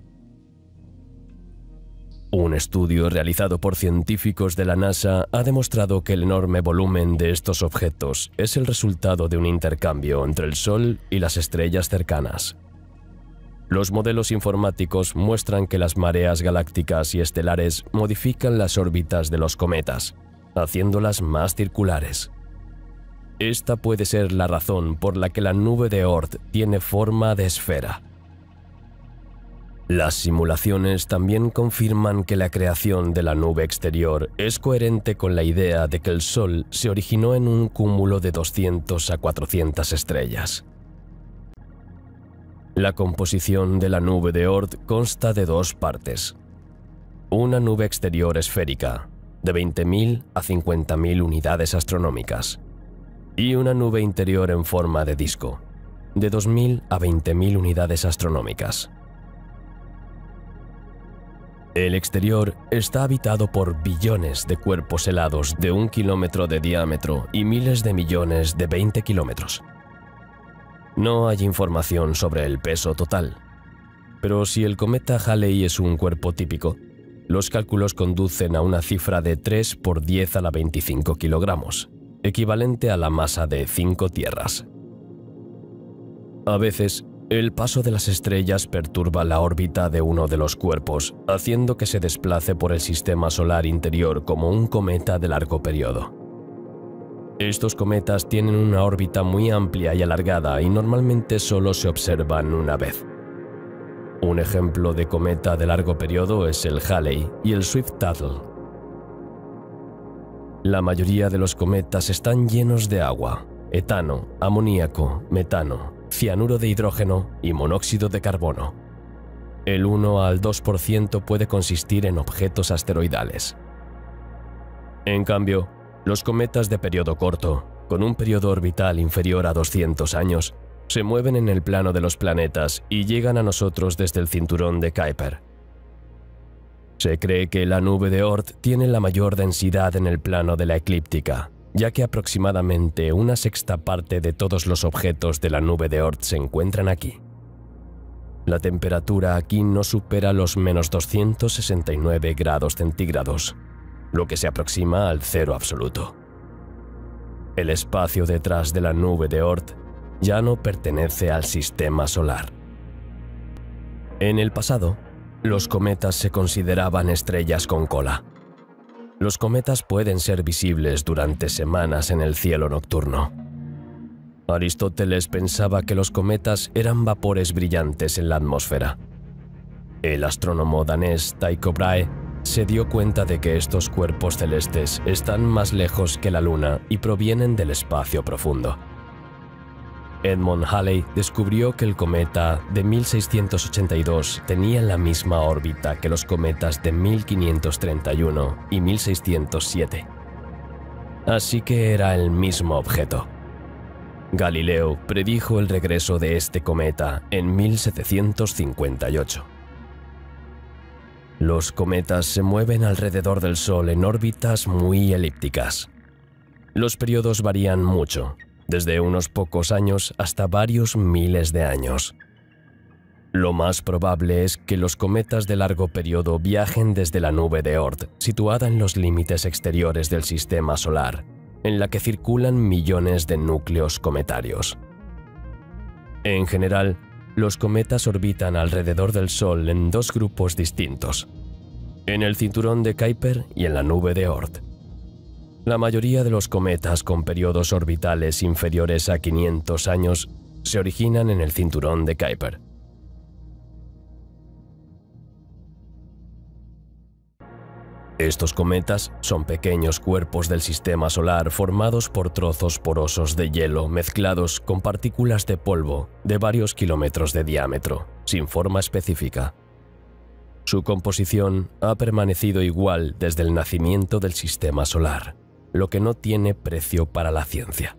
Un estudio realizado por científicos de la NASA ha demostrado que el enorme volumen de estos objetos es el resultado de un intercambio entre el Sol y las estrellas cercanas. Los modelos informáticos muestran que las mareas galácticas y estelares modifican las órbitas de los cometas, haciéndolas más circulares. Esta puede ser la razón por la que la nube de Oort tiene forma de esfera. Las simulaciones también confirman que la creación de la nube exterior es coherente con la idea de que el Sol se originó en un cúmulo de 200 a 400 estrellas. La composición de la nube de Oort consta de dos partes. Una nube exterior esférica, de 20.000 a 50.000 unidades astronómicas, y una nube interior en forma de disco, de 2.000 a 20.000 unidades astronómicas. El exterior está habitado por billones de cuerpos helados de 1 kilómetro de diámetro y miles de millones de 20 kilómetros. No hay información sobre el peso total, pero si el cometa Halley es un cuerpo típico, los cálculos conducen a una cifra de 3 por 10 a la 25 kilogramos, equivalente a la masa de 5 tierras. A veces, el paso de las estrellas perturba la órbita de uno de los cuerpos, haciendo que se desplace por el sistema solar interior como un cometa de largo periodo. Estos cometas tienen una órbita muy amplia y alargada y normalmente solo se observan una vez. Un ejemplo de cometa de largo periodo es el Halley y el Swift-Tuttle. La mayoría de los cometas están llenos de agua, etano, amoníaco, metano, cianuro de hidrógeno y monóxido de carbono. El 1 al 2% puede consistir en objetos asteroidales. En cambio, los cometas de periodo corto, con un periodo orbital inferior a 200 años, se mueven en el plano de los planetas y llegan a nosotros desde el cinturón de Kuiper. Se cree que la nube de Oort tiene la mayor densidad en el plano de la eclíptica, ya que aproximadamente una sexta parte de todos los objetos de la nube de Oort se encuentran aquí. La temperatura aquí no supera los menos 269 grados centígrados, lo que se aproxima al cero absoluto. El espacio detrás de la nube de Oort ya no pertenece al sistema solar. En el pasado, los cometas se consideraban estrellas con cola. Los cometas pueden ser visibles durante semanas en el cielo nocturno. Aristóteles pensaba que los cometas eran vapores brillantes en la atmósfera. El astrónomo danés Tycho Brahe se dio cuenta de que estos cuerpos celestes están más lejos que la Luna y provienen del espacio profundo. Edmund Halley descubrió que el cometa de 1682 tenía la misma órbita que los cometas de 1531 y 1607. Así que era el mismo objeto. Galileo predijo el regreso de este cometa en 1758. Los cometas se mueven alrededor del Sol en órbitas muy elípticas. Los periodos varían mucho, desde unos pocos años hasta varios miles de años. Lo más probable es que los cometas de largo periodo viajen desde la nube de Oort, situada en los límites exteriores del sistema solar, en la que circulan millones de núcleos cometarios. En general, los cometas orbitan alrededor del Sol en dos grupos distintos, en el cinturón de Kuiper y en la nube de Oort. La mayoría de los cometas con periodos orbitales inferiores a 500 años se originan en el cinturón de Kuiper. Estos cometas son pequeños cuerpos del sistema solar formados por trozos porosos de hielo mezclados con partículas de polvo de varios kilómetros de diámetro, sin forma específica. Su composición ha permanecido igual desde el nacimiento del sistema solar, lo que no tiene precio para la ciencia.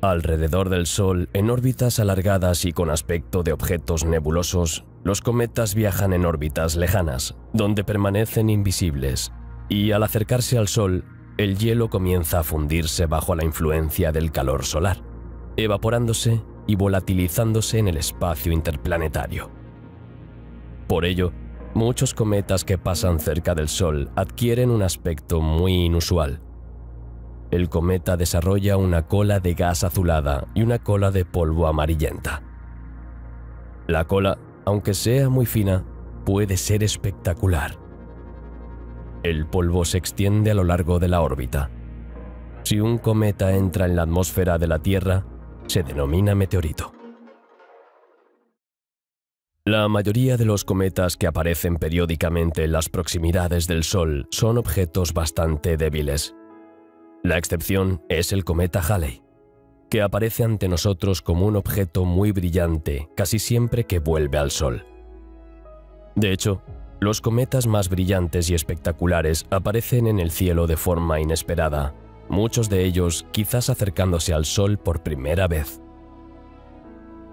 Alrededor del Sol, en órbitas alargadas y con aspecto de objetos nebulosos, los cometas viajan en órbitas lejanas, donde permanecen invisibles, y al acercarse al Sol, el hielo comienza a fundirse bajo la influencia del calor solar. evaporándose y volatilizándose en el espacio interplanetario. Por ello, muchos cometas que pasan cerca del Sol adquieren un aspecto muy inusual. El cometa desarrolla una cola de gas azulada y una cola de polvo amarillenta. La cola, aunque sea muy fina, puede ser espectacular. El polvo se extiende a lo largo de la órbita. Si un cometa entra en la atmósfera de la Tierra, se denomina meteorito. La mayoría de los cometas que aparecen periódicamente en las proximidades del Sol son objetos bastante débiles. La excepción es el cometa Halley, que aparece ante nosotros como un objeto muy brillante casi siempre que vuelve al Sol. De hecho, los cometas más brillantes y espectaculares aparecen en el cielo de forma inesperada, muchos de ellos quizás acercándose al Sol por primera vez.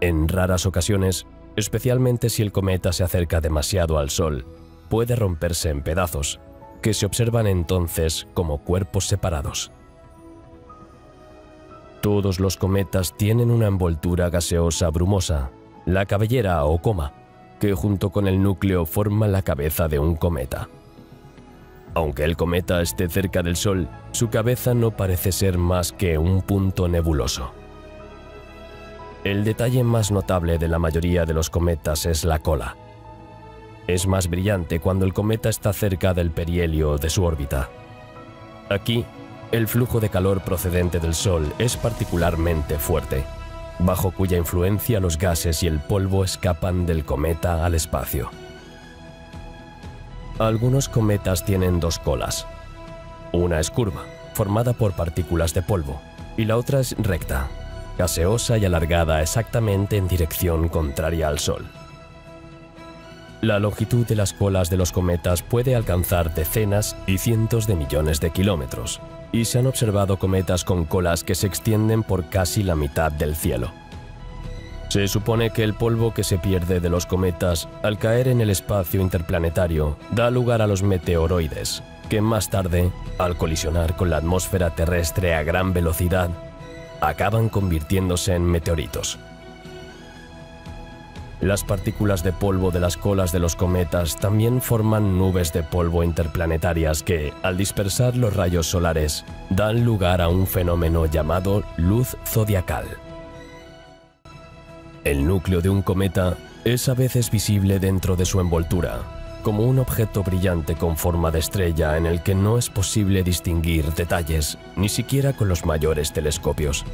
En raras ocasiones, especialmente si el cometa se acerca demasiado al Sol, puede romperse en pedazos, que se observan entonces como cuerpos separados. Todos los cometas tienen una envoltura gaseosa brumosa, la cabellera o coma, que junto con el núcleo forma la cabeza de un cometa. Aunque el cometa esté cerca del Sol, su cabeza no parece ser más que un punto nebuloso. El detalle más notable de la mayoría de los cometas es la cola. Es más brillante cuando el cometa está cerca del perihelio de su órbita. Aquí, el flujo de calor procedente del Sol es particularmente fuerte, bajo cuya influencia los gases y el polvo escapan del cometa al espacio. Algunos cometas tienen dos colas. Una es curva, formada por partículas de polvo, y la otra es recta, gaseosa y alargada exactamente en dirección contraria al Sol. La longitud de las colas de los cometas puede alcanzar decenas y cientos de millones de kilómetros, y se han observado cometas con colas que se extienden por casi la mitad del cielo. Se supone que el polvo que se pierde de los cometas al caer en el espacio interplanetario da lugar a los meteoroides, que más tarde, al colisionar con la atmósfera terrestre a gran velocidad, acaban convirtiéndose en meteoritos. Las partículas de polvo de las colas de los cometas también forman nubes de polvo interplanetarias que, al dispersar los rayos solares, dan lugar a un fenómeno llamado luz zodiacal. El núcleo de un cometa es a veces visible dentro de su envoltura, como un objeto brillante con forma de estrella en el que no es posible distinguir detalles, ni siquiera con los mayores telescopios.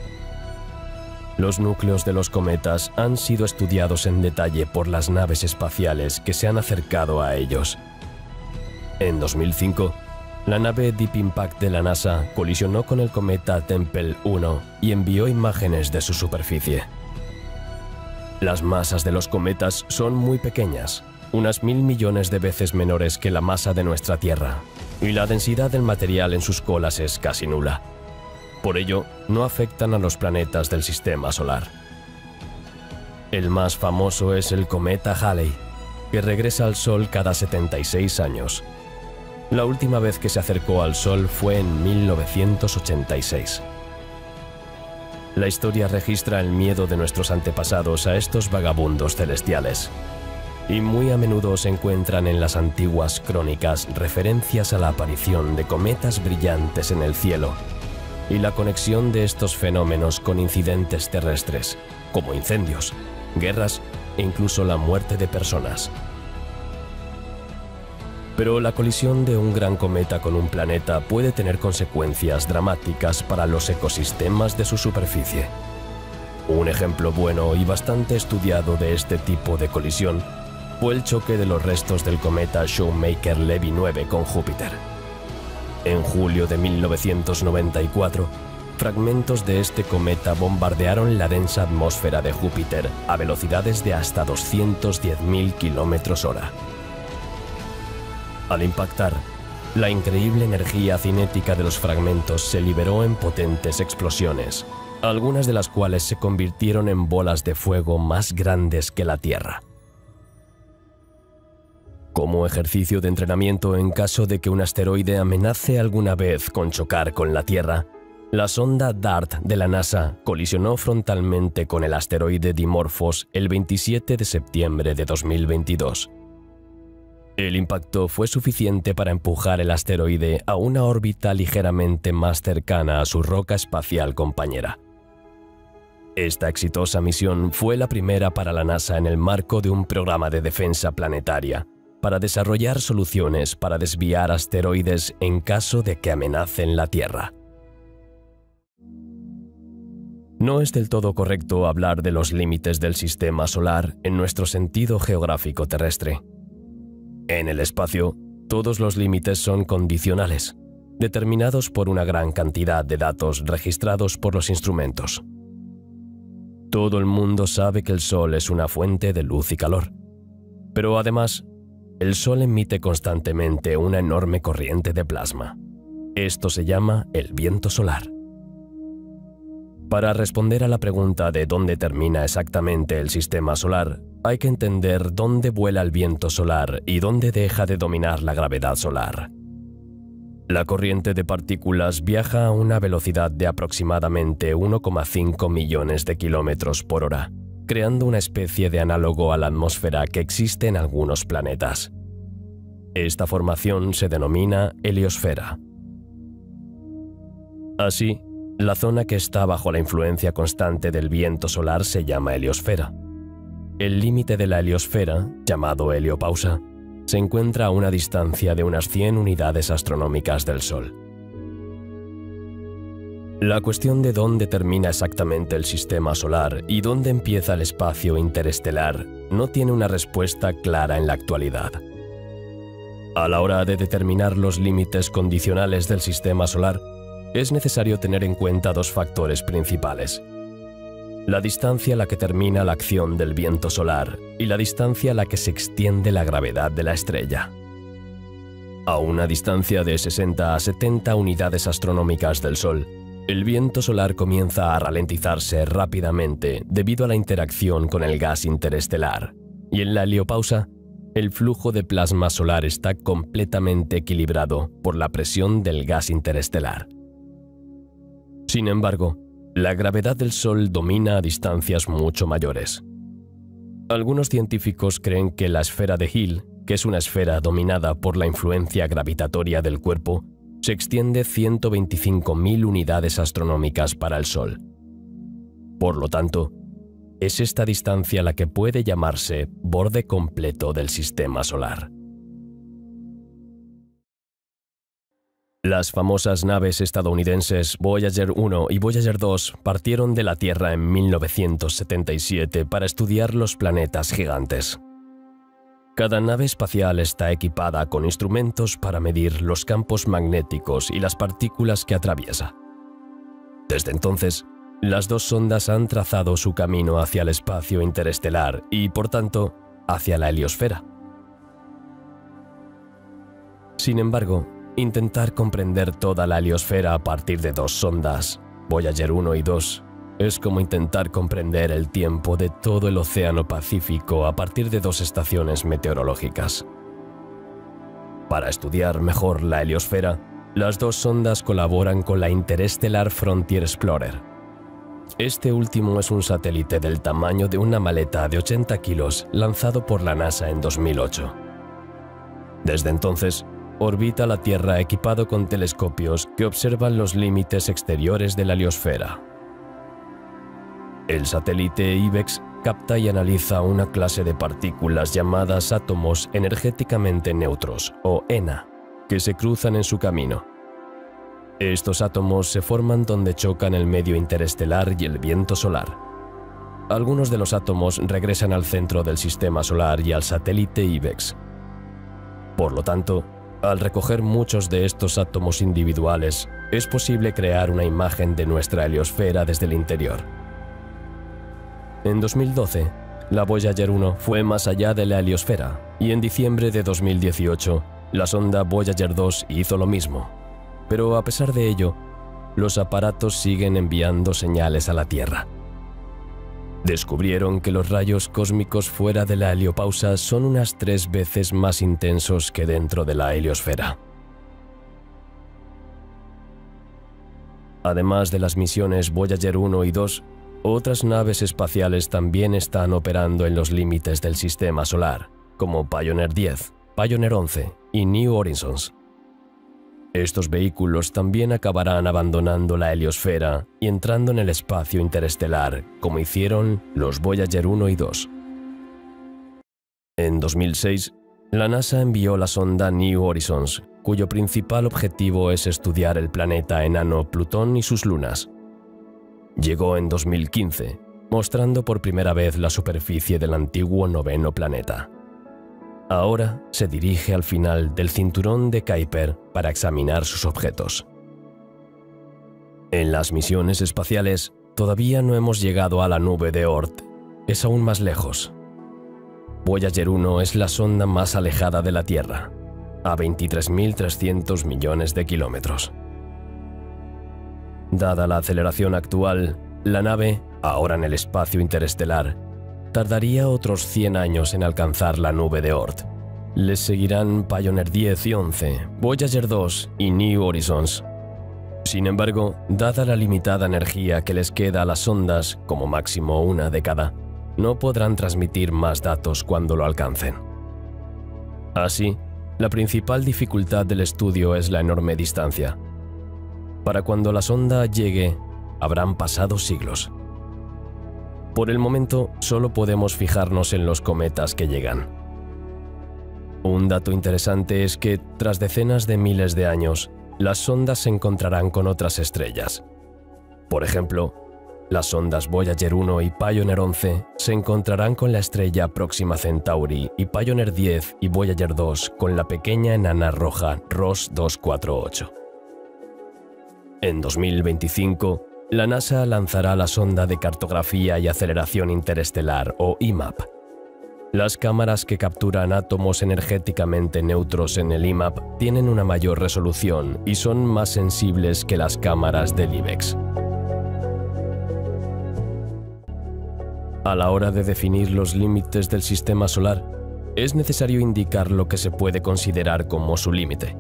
Los núcleos de los cometas han sido estudiados en detalle por las naves espaciales que se han acercado a ellos. En 2005, la nave Deep Impact de la NASA colisionó con el cometa Tempel 1 y envió imágenes de su superficie. Las masas de los cometas son muy pequeñas, unas 1000 millones de veces menores que la masa de nuestra Tierra, y la densidad del material en sus colas es casi nula. Por ello, no afectan a los planetas del sistema solar. El más famoso es el cometa Halley, que regresa al Sol cada 76 años. La última vez que se acercó al Sol fue en 1986. La historia registra el miedo de nuestros antepasados a estos vagabundos celestiales, y muy a menudo se encuentran en las antiguas crónicas referencias a la aparición de cometas brillantes en el cielo y la conexión de estos fenómenos con incidentes terrestres, como incendios, guerras e incluso la muerte de personas. Pero la colisión de un gran cometa con un planeta puede tener consecuencias dramáticas para los ecosistemas de su superficie. Un ejemplo bueno y bastante estudiado de este tipo de colisión fue el choque de los restos del cometa Shoemaker-Levy 9 con Júpiter. En julio de 1994, fragmentos de este cometa bombardearon la densa atmósfera de Júpiter a velocidades de hasta 210.000 km/h. Al impactar, la increíble energía cinética de los fragmentos se liberó en potentes explosiones, algunas de las cuales se convirtieron en bolas de fuego más grandes que la Tierra. Como ejercicio de entrenamiento en caso de que un asteroide amenace alguna vez con chocar con la Tierra, La sonda DART de la NASA colisionó frontalmente con el asteroide Dimorphos el 27 de septiembre de 2022. El impacto fue suficiente para empujar el asteroide a una órbita ligeramente más cercana a su roca espacial compañera. Esta exitosa misión fue la primera para la NASA en el marco de un programa de defensa planetaria para desarrollar soluciones para desviar asteroides en caso de que amenacen la Tierra. No es del todo correcto hablar de los límites del sistema solar en nuestro sentido geográfico terrestre. En el espacio, todos los límites son condicionales, determinados por una gran cantidad de datos registrados por los instrumentos. Todo el mundo sabe que el Sol es una fuente de luz y calor, pero además, el Sol emite constantemente una enorme corriente de plasma. Esto se llama el viento solar. Para responder a la pregunta de dónde termina exactamente el sistema solar, hay que entender dónde vuela el viento solar y dónde deja de dominar la gravedad solar. La corriente de partículas viaja a una velocidad de aproximadamente 1,5 millones de kilómetros por hora, creando una especie de análogo a la atmósfera que existe en algunos planetas. Esta formación se denomina heliosfera. Así, la zona que está bajo la influencia constante del viento solar se llama heliosfera. El límite de la heliosfera, llamado heliopausa, se encuentra a una distancia de unas 100 unidades astronómicas del Sol. La cuestión de dónde termina exactamente el sistema solar y dónde empieza el espacio interestelar no tiene una respuesta clara en la actualidad. A la hora de determinar los límites condicionales del sistema solar, es necesario tener en cuenta dos factores principales: la distancia a la que termina la acción del viento solar y la distancia a la que se extiende la gravedad de la estrella. A una distancia de 60 a 70 unidades astronómicas del Sol, el viento solar comienza a ralentizarse rápidamente debido a la interacción con el gas interestelar, y en la heliopausa, el flujo de plasma solar está completamente equilibrado por la presión del gas interestelar. Sin embargo, la gravedad del Sol domina a distancias mucho mayores. Algunos científicos creen que la esfera de Hill, que es una esfera dominada por la influencia gravitatoria del cuerpo, se extiende 125.000 unidades astronómicas para el Sol. Por lo tanto, es esta distancia la que puede llamarse borde completo del sistema solar. Las famosas naves estadounidenses Voyager 1 y Voyager 2 partieron de la Tierra en 1977 para estudiar los planetas gigantes. Cada nave espacial está equipada con instrumentos para medir los campos magnéticos y las partículas que atraviesa. Desde entonces, las dos sondas han trazado su camino hacia el espacio interestelar y, por tanto, hacia la heliosfera. Sin embargo, intentar comprender toda la heliosfera a partir de dos sondas, Voyager 1 y 2, es como intentar comprender el tiempo de todo el Océano Pacífico a partir de dos estaciones meteorológicas. Para estudiar mejor la heliosfera, las dos sondas colaboran con la Interstellar Frontier Explorer. Este último es un satélite del tamaño de una maleta de 80 kilos lanzado por la NASA en 2008. Desde entonces, orbita la Tierra equipado con telescopios que observan los límites exteriores de la heliosfera. El satélite IBEX capta y analiza una clase de partículas llamadas átomos energéticamente neutros, o ENA, que se cruzan en su camino. Estos átomos se forman donde chocan el medio interestelar y el viento solar. Algunos de los átomos regresan al centro del sistema solar y al satélite IBEX. Por lo tanto, al recoger muchos de estos átomos individuales, es posible crear una imagen de nuestra heliosfera desde el interior. En 2012, la Voyager 1 fue más allá de la heliosfera, y en diciembre de 2018, la sonda Voyager 2 hizo lo mismo. Pero a pesar de ello, los aparatos siguen enviando señales a la Tierra. Descubrieron que los rayos cósmicos fuera de la heliopausa son unas 3 veces más intensos que dentro de la heliosfera. Además de las misiones Voyager 1 y 2, otras naves espaciales también están operando en los límites del sistema solar, como Pioneer 10, Pioneer 11 y New Horizons. Estos vehículos también acabarán abandonando la heliosfera y entrando en el espacio interestelar, como hicieron los Voyager 1 y 2. En 2006, la NASA envió la sonda New Horizons, cuyo principal objetivo es estudiar el planeta enano Plutón y sus lunas. Llegó en 2015, mostrando por primera vez la superficie del antiguo noveno planeta. Ahora se dirige al final del cinturón de Kuiper para examinar sus objetos. En las misiones espaciales, todavía no hemos llegado a la nube de Oort, es aún más lejos. Voyager 1 es la sonda más alejada de la Tierra, a 23.300 millones de kilómetros. Dada la aceleración actual, la nave, ahora en el espacio interestelar, tardaría otros 100 años en alcanzar la nube de Oort. Les seguirán Pioneer 10 y 11, Voyager 2 y New Horizons. Sin embargo, dada la limitada energía que les queda a las sondas, como máximo una década, no podrán transmitir más datos cuando lo alcancen. Así, la principal dificultad del estudio es la enorme distancia. Para cuando la sonda llegue, habrán pasado siglos. Por el momento, solo podemos fijarnos en los cometas que llegan. Un dato interesante es que, tras decenas de miles de años, las sondas se encontrarán con otras estrellas. Por ejemplo, las sondas Voyager 1 y Pioneer 11 se encontrarán con la estrella Próxima Centauri y Pioneer 10 y Voyager 2 con la pequeña enana roja Ross 248. En 2025, la NASA lanzará la sonda de cartografía y aceleración interestelar, o IMAP. Las cámaras que capturan átomos energéticamente neutros en el IMAP tienen una mayor resolución y son más sensibles que las cámaras del IBEX. A la hora de definir los límites del sistema solar, es necesario indicar lo que se puede considerar como su límite.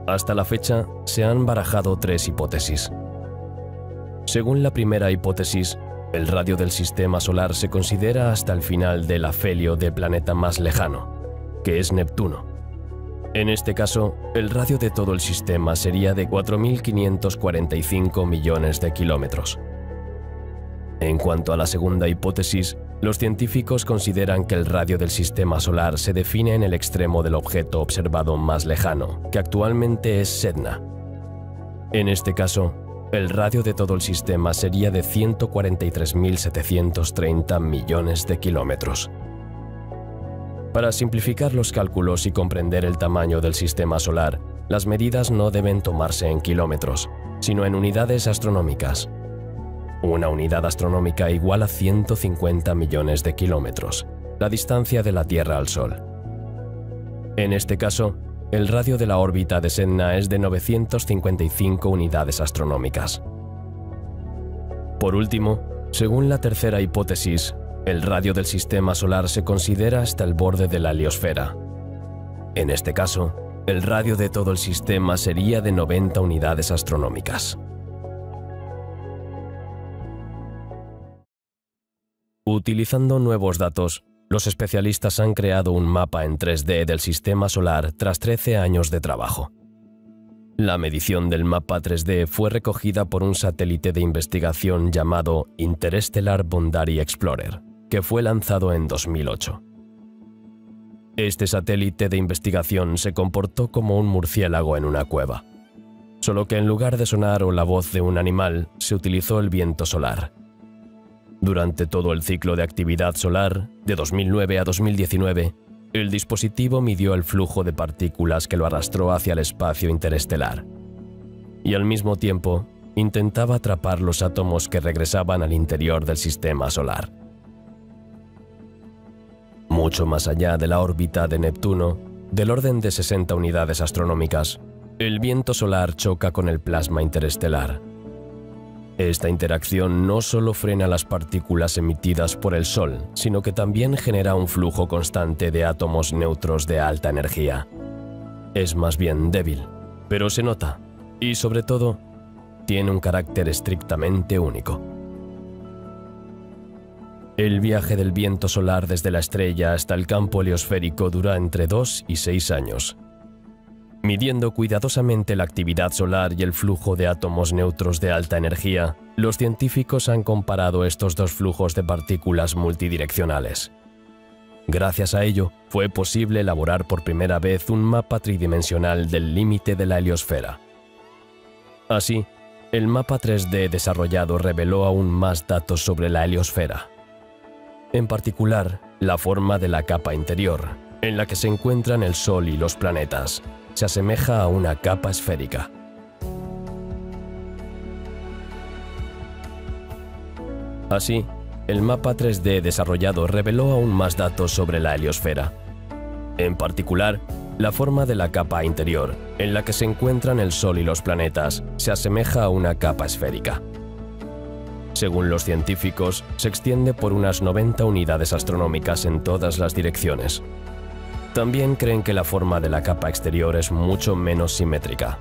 Hasta la fecha, se han barajado tres hipótesis. Según la primera hipótesis, el radio del sistema solar se considera hasta el final del afelio del planeta más lejano, que es Neptuno. En este caso, el radio de todo el sistema sería de 4.545 millones de kilómetros. En cuanto a la segunda hipótesis, los científicos consideran que el radio del sistema solar se define en el extremo del objeto observado más lejano, que actualmente es Sedna. En este caso, el radio de todo el sistema sería de 143.730 millones de kilómetros. Para simplificar los cálculos y comprender el tamaño del sistema solar, las medidas no deben tomarse en kilómetros, sino en unidades astronómicas. Una unidad astronómica igual a 150 millones de kilómetros, la distancia de la Tierra al Sol. En este caso, el radio de la órbita de Sedna es de 955 unidades astronómicas. Por último, según la tercera hipótesis, el radio del sistema solar se considera hasta el borde de la heliosfera. En este caso, el radio de todo el sistema sería de 90 unidades astronómicas. Utilizando nuevos datos, los especialistas han creado un mapa en 3D del sistema solar tras 13 años de trabajo. La medición del mapa 3D fue recogida por un satélite de investigación llamado Interstellar Boundary Explorer, que fue lanzado en 2008. Este satélite de investigación se comportó como un murciélago en una cueva, solo que en lugar de sonar o la voz de un animal, se utilizó el viento solar. Durante todo el ciclo de actividad solar, de 2009 a 2019, el dispositivo midió el flujo de partículas que lo arrastró hacia el espacio interestelar, y al mismo tiempo intentaba atrapar los átomos que regresaban al interior del sistema solar. Mucho más allá de la órbita de Neptuno, del orden de 60 unidades astronómicas, el viento solar choca con el plasma interestelar. Esta interacción no solo frena las partículas emitidas por el Sol, sino que también genera un flujo constante de átomos neutros de alta energía. Es más bien débil, pero se nota, y sobre todo, tiene un carácter estrictamente único. El viaje del viento solar desde la estrella hasta el campo heliosférico dura entre 2 y 6 años. Midiendo cuidadosamente la actividad solar y el flujo de átomos neutros de alta energía, los científicos han comparado estos dos flujos de partículas multidireccionales. Gracias a ello, fue posible elaborar por primera vez un mapa tridimensional del límite de la heliosfera. Así, el mapa 3D desarrollado reveló aún más datos sobre la heliosfera. En particular, la forma de la capa interior, en la que se encuentran el Sol y los planetas, se asemeja a una capa esférica. Así, el mapa 3D desarrollado reveló aún más datos sobre la heliosfera. En particular, la forma de la capa interior, en la que se encuentran el Sol y los planetas, se asemeja a una capa esférica. Según los científicos, se extiende por unas 90 unidades astronómicas en todas las direcciones. También creen que la forma de la capa exterior es mucho menos simétrica.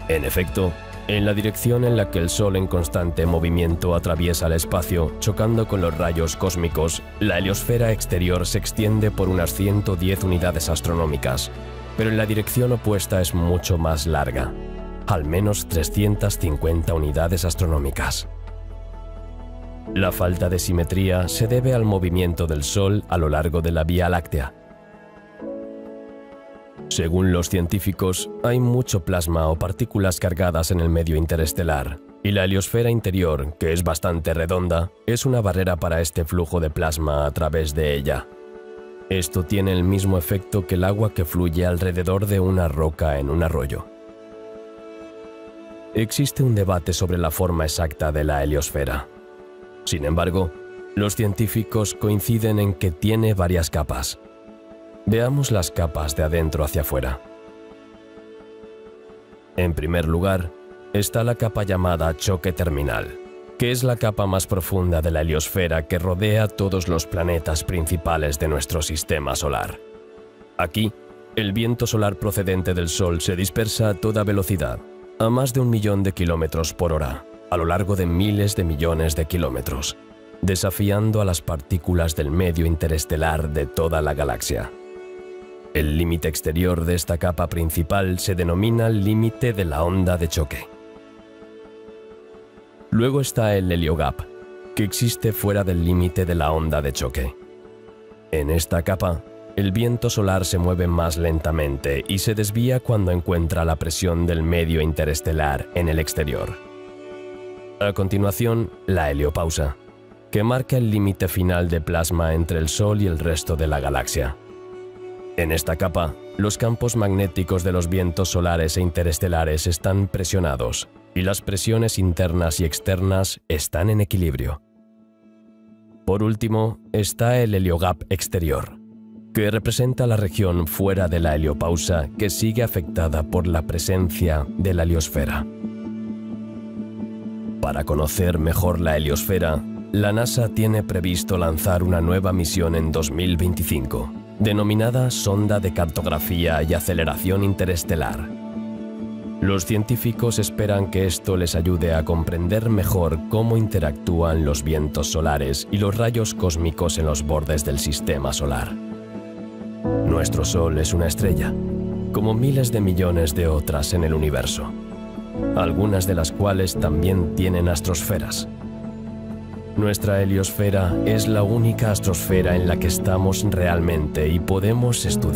En efecto, en la dirección en la que el Sol en constante movimiento atraviesa el espacio, chocando con los rayos cósmicos, la heliosfera exterior se extiende por unas 110 unidades astronómicas, pero en la dirección opuesta es mucho más larga, al menos 350 unidades astronómicas. La falta de simetría se debe al movimiento del Sol a lo largo de la Vía Láctea. Según los científicos, hay mucho plasma o partículas cargadas en el medio interestelar, y la heliosfera interior, que es bastante redonda, es una barrera para este flujo de plasma a través de ella. Esto tiene el mismo efecto que el agua que fluye alrededor de una roca en un arroyo. Existe un debate sobre la forma exacta de la heliosfera. Sin embargo, los científicos coinciden en que tiene varias capas. Veamos las capas de adentro hacia afuera. En primer lugar, está la capa llamada choque terminal, que es la capa más profunda de la heliosfera que rodea todos los planetas principales de nuestro sistema solar. Aquí, el viento solar procedente del Sol se dispersa a toda velocidad, a más de 1 millón de kilómetros por hora, a lo largo de miles de millones de kilómetros, desafiando a las partículas del medio interestelar de toda la galaxia. El límite exterior de esta capa principal se denomina límite de la onda de choque. Luego está el heliogap, que existe fuera del límite de la onda de choque. En esta capa, el viento solar se mueve más lentamente y se desvía cuando encuentra la presión del medio interestelar en el exterior. A continuación, la heliopausa, que marca el límite final de plasma entre el Sol y el resto de la galaxia. En esta capa, los campos magnéticos de los vientos solares e interestelares están presionados, y las presiones internas y externas están en equilibrio. Por último, está el heliogap exterior, que representa la región fuera de la heliopausa que sigue afectada por la presencia de la heliosfera. Para conocer mejor la heliosfera, la NASA tiene previsto lanzar una nueva misión en 2025, denominada Sonda de Cartografía y Aceleración Interestelar. Los científicos esperan que esto les ayude a comprender mejor cómo interactúan los vientos solares y los rayos cósmicos en los bordes del sistema solar. Nuestro Sol es una estrella, como miles de millones de otras en el universo, algunas de las cuales también tienen astrosferas. Nuestra heliosfera es la única astrosfera en la que estamos realmente y podemos estudiar